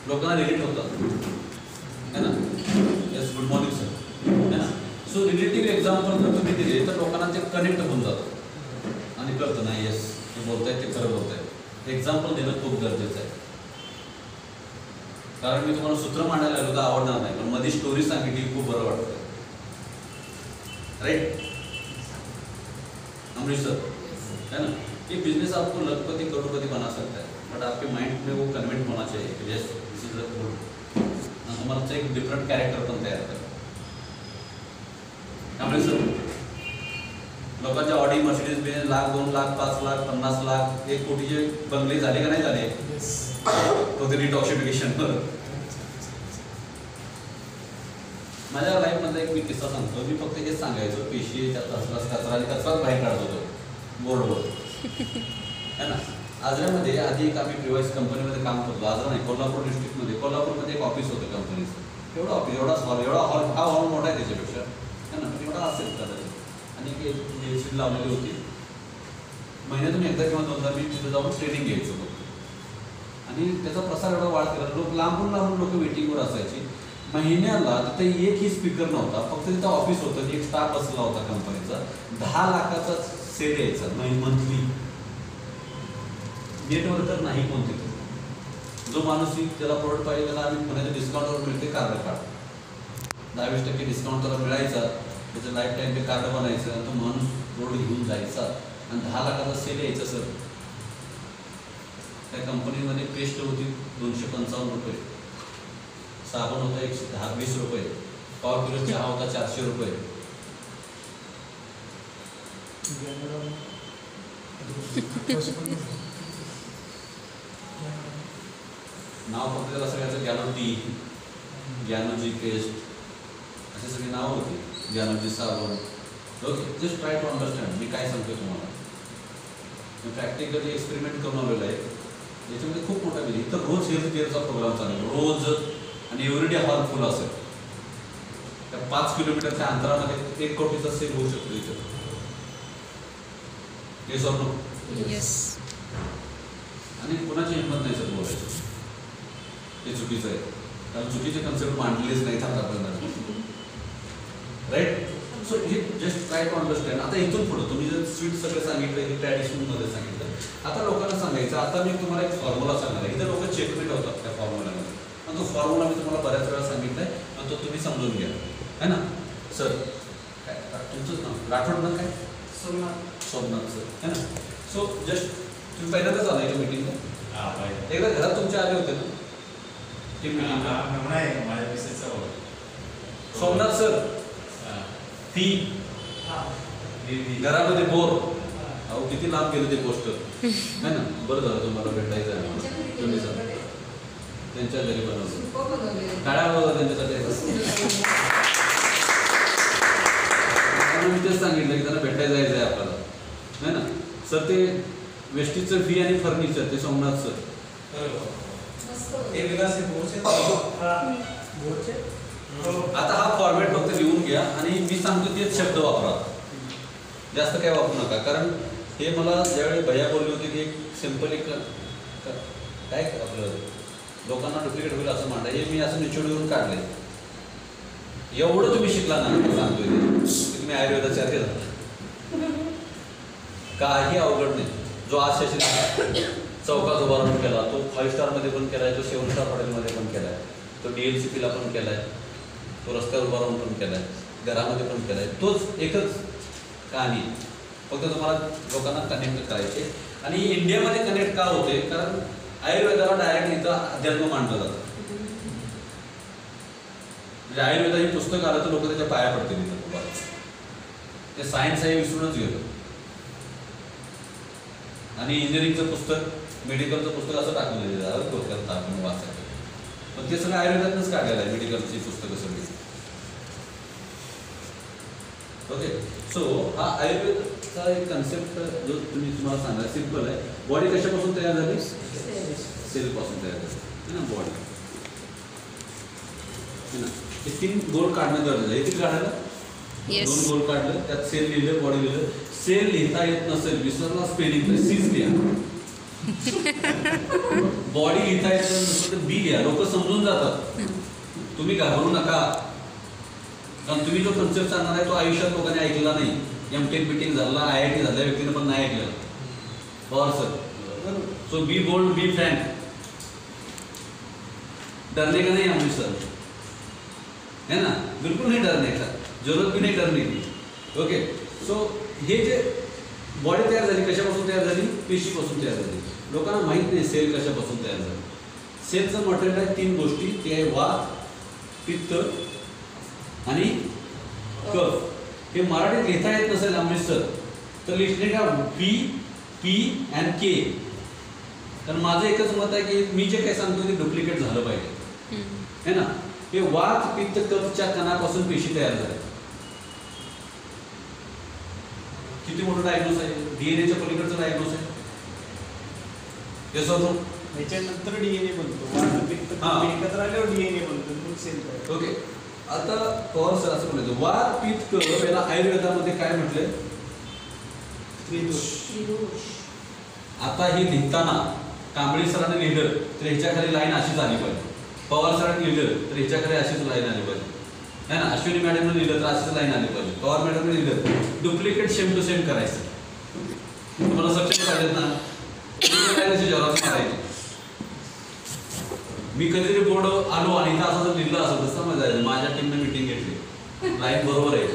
S1: लोकांना रिलेट होतात, है ना. येस, गुड मॉर्निंग सर, है ना. सो रिलेटिव्ह एक्झाम्पल जर तुम्ही दिले तर लोकांना ते कनेक्ट होऊन जातं आणि कळतं नाही येस हे बोलतायत ते खरं बोलतायत. एक्झाम्पल देणं खूप गरजेचं आहे, कारण मी तुम्हाला सूत्र मांडायला आलो तर आवडणार नाही, पण मध्ये स्टोरी सांगितली खूप बरं वाटतं, राइट. अमरीश सर, है ना. ये बिजनेस आपको लखपति करोड़पति बना सकता है, बट आपके माइंड में वो कन्वेंट होना चाहिए कि yes this is a good. तुम्हाला एक डिफरंट कैरेक्टर पण तयार करा. अमरीश सर, लोकांच्या ऑडी मर्सिडीज बेंज 1,00,000, 2,00,000, 5,00,000, 50,00,000, 1 कोटीचे बंगले झाले का नाही झाले? तो ते डिटॉक्सिफिकेशनवर. माझ्या लाईफमधला एक मी किस्सा सांगतो. मी फक्त हेच सांगायचो, पेशी कचरा आणि कचराच बाहेर काढत होतो बोर्डवर, है ना. आजऱ्यामध्ये आधी एक आम्ही प्रिवाईस कंपनीमध्ये काम करतो. आजरा नाही, कोल्हापूर डिस्ट्रिक्टमध्ये. कोल्हापूरमध्ये एक ऑफिस होतं कंपनीचं. एवढं ऑफिस, एवढा हॉल, हा हॉल मोठा आहे त्याच्यापेक्षा, है ना. एवढा असेल कदाचित. आणि एक एसी लावलेली होती. महिन्यातून एकदा किंवा दोनदा मी तिथे जाऊन ट्रेनिंग घ्यायचो होतो. आणि त्याचा प्रसार एवढा वाढ केला. लोक लांबून लोक वेटिंगवर असायची. महिन्याला तिथे एकही स्पीकर नव्हता, फक्त तिथं ऑफिस होतं, एक स्टाफ बसला होता कंपनीचा. 10 लाखाचा सेल यायचा मंथली. नेटवर तर नाही कोण तिथे. जो माणूस त्याला प्रोडक्ट पाहिजे त्याला आम्ही म्हणायचं डिस्काउंटवर मिळते, कार्ड काढ. 20% डिस्काउंट त्याला मिळायचा. त्याचं लाईफ टाईम ते कार्ड बनायचं आणि तो माणूस प्रोडक्ट घेऊन जायचा आणि 10 लाखाचा सेल यायचा सर. त्या कंपनीमध्ये पेस्ट होती 255 रुपये, साबण होता 120 रुपये, पाव किलो चहा होता 400 रुपये. नाव फक्त त्याला सगळ्याचं ज्ञानो टी, ज्ञानोजी पेस्ट अशी सगळी नावं होती. ज्ञानोजी साबण. Okay, just try to understand मी काय सांगतोय तुम्हाला. मी प्रॅक्टिकली एक्सपेरिमेंट करून आलेलो आहे. याच्यामध्ये खूप मोठा बिल. इथं रोज हेल्थ केअरचा प्रोग्राम चालू रोज, आणि एव्हरीडे हॉल फुल असेल. त्या 5 किलोमीटरच्या अंतरामध्ये 1 कोटीचा सेल होऊ शकतो इथं. Yes or no?
S6: येस.
S1: आणि कुणाची हिंमत नाही सर बोलायचं, हे चुकीचं आहे. कारण चुकीचे कन्सेप्ट मांडलेच नाहीत आतापर्यंत, राईट. सो हे जस्ट ट्राय टू अंडरस्टँड. आता इथून पुढं तुम्ही जर स्वीट सगळं सांगितलं की ट्रॅडिशनलमध्ये सांगितलं, आता लोकांना सांगायचं. आता मी तुम्हाला एक फॉर्म्युला सांगणार आहे. इथे लोक चेकमेट होतात त्या फॉर्म्युल्यामध्ये. पण तो फॉर्म्युला मी तुम्हाला बऱ्याच वेळा सांगितलाय, पण तो तुम्ही समजून घ्या, है ना सर. काय तुमचंच नाव राठोड ना, काय सोमनाथ सर, है ना. सो जस्ट तुम्ही पहिल्यांदाच आलाय का मीटिंगला? एकदा घरात तुमच्या आले होते ना टीम मीटिंगला? सोमनाथ सर ती घरामध्ये बोर. अहो किती लांब गेलं ते पोस्टर, है ना. बरं झालं तुम्हाला भेटायचं आहे. तुम्ही सर त्यांच्या घरी बनवलं, टाळ्या बघा त्यांच्यासाठी. मी तेच सांगितलं की त्यांना भेटायला जायचं आहे आपल्याला, है ना सर. ते वेस्टीजचं फी आणि फर्निचर ते सोमनाथ सर. आता हा फॉर्मॅट फक्त लिहून घ्या आणि मी सांगतो तेच शब्द वापरा, जास्त काय वापरू नका. कारण हे मला ज्यावेळी भैया बोलले होते की एक सिम्पल एक काय आपलं लोकांना डुप्लिकेट होईल असं म्हणता, हे मी असं निचोडीवरून काढले. एवढं तुम्ही शिकला ना, मी सांगतोय ते तुम्ही आयुर्वेदाचे अर्थ झाला, काही अवघड नाही. जो आज शशी चौकात उभा राहून केला, तो 5 स्टारमध्ये पण केलाय, तो 7 स्टार हॉटेलमध्ये पण केलाय, तो DLCPला पण केलाय, तो रस्त्यावर उभा राहून पण केलाय, घरामध्ये पण केलाय. तोच एकच कहाणी, फक्त तुम्हाला लोकांना कनेक्ट करायचे. आणि इंडियामध्ये कनेक्ट का होते? कारण आयुर्वेदाला डायरेक्ट इथं अध्यात्म मांडलं जातं. म्हणजे आयुर्वेदा ही पुस्तक आलं तर लोक त्याच्या पाया पडतील इथं. ते सायन्स आहे विसरूनच गेलं. आणि इंजिनिअरिंगचं पुस्तक, मेडिकलचं पुस्तक असं टाकून दिलेलं टाकून वाचायचं. पण ते सगळं आयुर्वेदातच काढलेलं आहे, मेडिकलची पुस्तकं सगळी. ओके. सो हा आयुर्वेदचा एक कन्सेप्ट जो तुम्हाला सांगा सिम्पल आहे. बॉडी कशापासून तयार झाली? सेलपासून तयार झाली, है ना बॉडी, है ना. हे 3 गोल काढणं गरजेचं आहे. किती काढायला? 2 गोल काढलं, त्यात सेल लिहिलं, बॉडी लिहिलं. सेल लिहिता येत नसेल, विसरला स्पेलिंग तर सीज लिहा. बॉडी लिहिता येत नसेल तर बी लिहा. लोक समजून जातात, तुम्ही घाबरू नका. कारण तुम्ही जो कन्सेप्ट सांगणार आहे तो आयुष्यात लोकांनी ऐकला नाही. MTech मीटिंग झाला, IIT झाल्या व्यक्तीने पण नाही ऐकलं. Pawar sir. So be bold, be frank. डरने का नहीं अमृत सर, है ना, बिल्कुल नहीं डरने का, जरूरत भी नहीं डरने की. ओके. सो हे जे बॉडी तयार झाली, कशापासून तयार झाली? पेशीपासून तयार झाली. लोकांना माहीत नाही सेल कशापासून तयार झाली. सेलचं मटेरियल आहे 3 गोष्टी, ते आहे वात, पित्त आणि कफ. हे मराठीत लिहिता येत नसेल अमृतसर तर लिहिणे का P and K. कारण माझं एकच मत आहे की मी जे काही सांगतो ते डुप्लिकेट झालं पाहिजे, है ना. हे वात, पित्त, कफच्या कणापासून पेशी तयार झाल्या. किती मोठं डायग्नोस आहे, DNA पलीकडचं डायग्नोस आहे.
S5: त्याच्यानंतर DNA बनतो, एकत्र आल्यावर DNA बनतो, मग सेल तयार.
S1: ओके. आता पवार सर असं म्हणायचं, वात, पित्त, कफ याला आयुर्वेदामध्ये काय म्हटलंय?
S5: त्रिदोष.
S1: आता हे लिहिताना कांबळे सरांनी लिहिलं तर ह्याच्या खाली लाईन अशीच आली पाहिजे. पवार सरांनी लिहिलं तर ह्याच्या खाली अशीच लाईन आली पाहिजे, है ना. अश्विनी मॅडमने लिहिलं तर अशीच लाईन आली पाहिजे. पवार मॅडमने लिहिलं डुप्लिकेट सेम टू सेम करायचं. तुम्हाला सक्षम पाहिजेत ना, जवाब मारायचे. मी कधीतरी बोर्ड आलो आणि इथं असं जर लिहिलं असं तर समजायचं माझ्या टीमने मिटिंग घेतली, लाईन बरोबर आहे.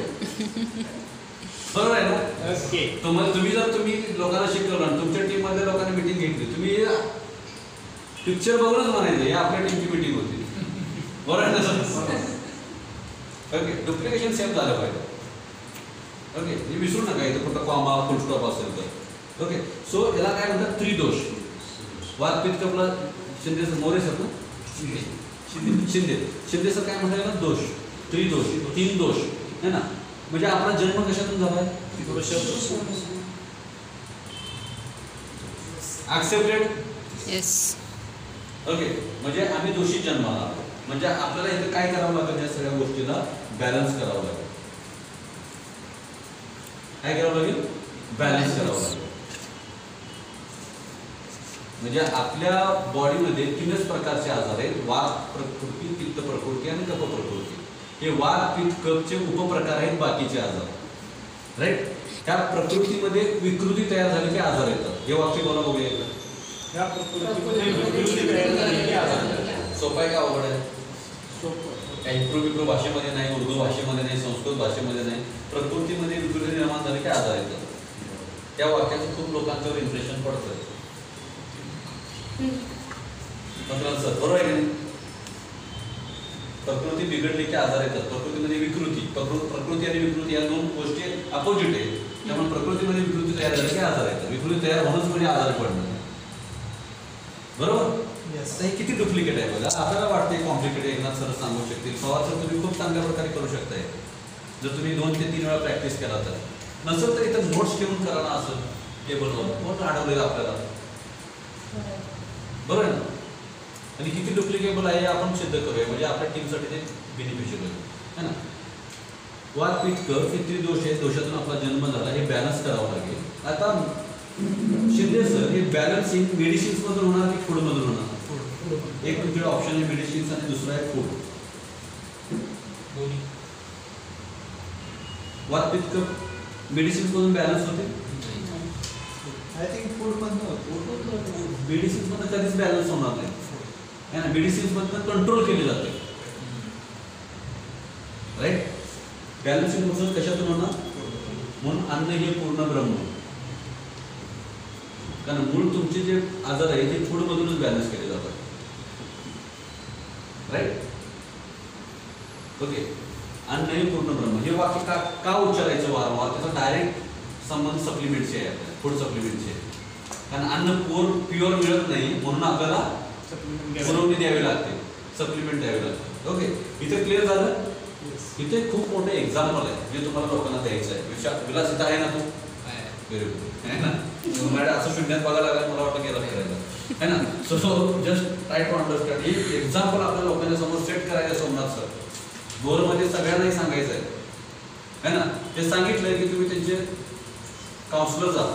S1: बरोबर आहे ना. तुम्ही जर तुम्ही लोकांना शिकवलं आणि तुमच्या टीम मधल्या लोकांनी मिटिंग घेतली, तुम्ही पिक्चर बघूनच म्हणायचं हे आपल्या टीमची मिटिंग होती. बरोबर आहे ना. ओके. डुप्लिकेशन सेम झालं पाहिजे. ओके. हे विसरू नका इथं कुठं कॉमा फुल स्टॉप असेल तर. ओके. सो याला काय म्हणतात? त्रिदोष. वात, पित्त, कफला शिंदे सर, मोरे सर ना, शिंदे सर काय म्हणतात ना? दोष, त्रिदोष, 3 दोष, है ना. म्हणजे आपला जन्म कशातून झालाय? ऍक्सेप्टेड.
S6: येस.
S1: ओके. म्हणजे आम्ही दोषी जन्माला, म्हणजे आपल्याला इथं काय करावं लागेल? या सगळ्या गोष्टीला बॅलन्स करावं लागेल. काय करावं लागेल? बॅलन्स करावं लागेल. म्हणजे आपल्या बॉडीमध्ये 3च प्रकारचे आजार आहेत, वात प्रकृती, पित्त प्रकृती आणि कफ प्रकृती. हे वात पित्त कफचे उपप्रकार आहेत बाकीचे आजार. राईट. त्या प्रकृतीमध्ये विकृती तयार झाली की आजार येतात. हे वाक्य बोला बघूया.
S5: या प्रकृतीमध्ये विकृती तयार झाली की आजार येतात.
S1: सोपं आहे का अवघड आहे?
S5: सोपं.
S1: काही विप्रो भाषेमध्ये नाही, उर्दू भाषेमध्ये नाही, संस्कृत भाषेमध्ये नाही. प्रकृतीमध्ये विकृती निर्माण झाली की आजार येतात. त्या वाक्याचं खूप लोकांच्यावर इम्प्रेशन पडतं. सर बरोबर आहे की नाही? प्रकृती बिघडली की आजार येतात. प्रकृतीमध्ये विकृती, प्रकृती आणि विकृती या दोन गोष्टी अपोजिट आहेत. त्यामुळे प्रकृतीमध्ये विकृती तयार झाली की आजार येतात. विकृती तयार होणंच म्हणजे आजार पडणं. बरोबर? आता हे किती डुप्लिकेट आहे बघा. आपल्याला वाटते कॉम्प्लिकेट आहे, एकनाथ सर सांगू शकतील. सवाल सर तुम्ही खूप चांगल्या प्रकारे करू शकताय जर तुम्ही 2 ते 3 वेळा प्रॅक्टिस केला तर. नसेल तर इथं नोट्स ठेवून करा ना असं टेबलवर. कोण अडवलेलं आपल्याला? बरोबर आहे ना? आणि किती डुप्लिकेबल आहे आपण सिद्ध करूया म्हणजे आपल्या टीमसाठी ते बेनिफिशियल होईल है ना. वात पित्त कफ हे त्रिदोष आहेत. दोषातून आपला जन्म झाला. हे बॅलन्स करावं लागेल. आता शिंदे सर हे बॅलन्सिंग मेडिसिन्स मधून होणार की फूड मधून होणार? एक तुमच्याकडे ऑप्शन आहे मेडिसिन्स आणि दुसरा आहे फूड. वात पित्त कफ मेडिसिन्स मधून बॅलन्स होते.
S2: आय थिंक फूड मधनं होतो.
S1: मेडिसिन्स मधून कधीच बॅलन्स होणार नाही है ना. मेडिसिन्स मधून कंट्रोल केले जाते. राईट. बॅलन्सिंग प्रोसेस कशातून होणार? म्हणून अन्न हे पूर्ण ब्रह्म. कारण मूळ तुमचे जे आजार आहे ते फूड मधूनच बॅलन्स केले जातात. राईट. ओके. अन्न हे पूर्ण ब्रह्म हे वाक्य का उच्चारायचं वारंवार? त्याचा डायरेक्ट संबंध सप्लिमेंटचे आहे आपल्याला, फूड सप्लिमेंटचे. कारण अन्न प्युअर मिळत नाही म्हणून आपल्याला पुरवणी द्यावी लागते, सप्लिमेंट द्यावी लागते. ओके. इथे क्लिअर झालं? इथे खूप मोठे एक्झाम्पल आहे जे तुम्हाला लोकांना द्यायचं आहे. विलास इथं आहे ना तू? व्हेरी गुड आहे ना. मॅडम असं शून्यात बघायला लागलं मला वाटतं गेला फिरायला है ना. So just try to understand. ही एक्झाम्पल आपल्या लोकांच्या समोर सेट करायचं. सोमनाथ सर बोरमध्ये सगळ्यांनाही सांगायचं आहे है ना. ते सांगितलंय की तुम्ही त्यांचे काउन्सिलर जा.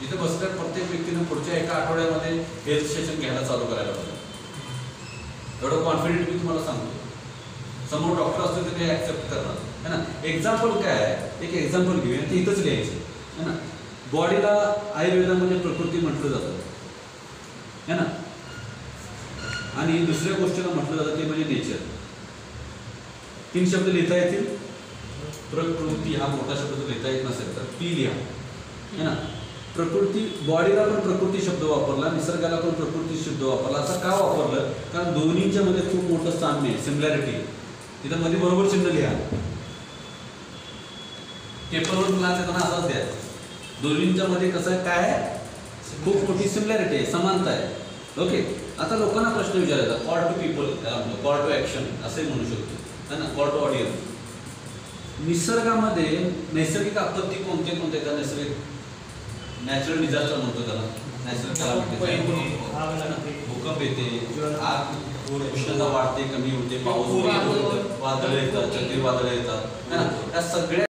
S1: जिथे बसल्या प्रत्येक व्यक्तीने पुढच्या एका आठवड्यामध्ये हेल्थ सेशन घ्यायला चालू करायला पाहिजे. एवढं कॉन्फिडेंट मी तुम्हाला सांगतो. समोर डॉक्टर असतील तर ते ऍक्सेप्ट करणार है ना. एक्झाम्पल काय आहे? एक एक्झाम्पल घेऊया ते इथंच लिहायचं है ना. बॉडीला आयुर्वेदामध्ये प्रकृती म्हटलं जातं है ना. आणि दुसऱ्या गोष्टीला म्हटलं जातं ते म्हणजे नेचर. 3 शब्द लिहिता येतील. प्रकृती हा मोठा शब्द लिहिता येत नसेल तर पी लिहा है ना. प्रकृती, बॉडीला पण प्रकृती शब्द वापरला, निसर्गाला पण प्रकृती शब्द वापरला. असं का वापरलं? कारण दोन्हीच्या मध्ये खूप मोठं साम्य आहे, सिमिलॅरिटी. तिथं मध्ये बरोबर चिन्ह लिहा. पेपरवर क्लास येताना असाच द्या. दोन्हींच्या मध्ये कसं आहे, काय आहे? खूप मोठी सिमिलॅरिटी आहे, समानता आहे. ओके. आता लोकांना प्रश्न विचारायचा. Call to people, call to action असे म्हणू शकतो है ना. Call to audience. निसर्गामध्ये नैसर्गिक आपत्ती कोणते कोणते? त्या नैसर्गिक नॅचरल डिझास्टर म्हणतो त्याला. नॅचरल कॅलामिटी. भूकंप येते, आग, उष्णता वाढते, कमी होते, पाऊस, वादळ येतात, चक्रीवादळ येतात है ना. त्या सगळ्या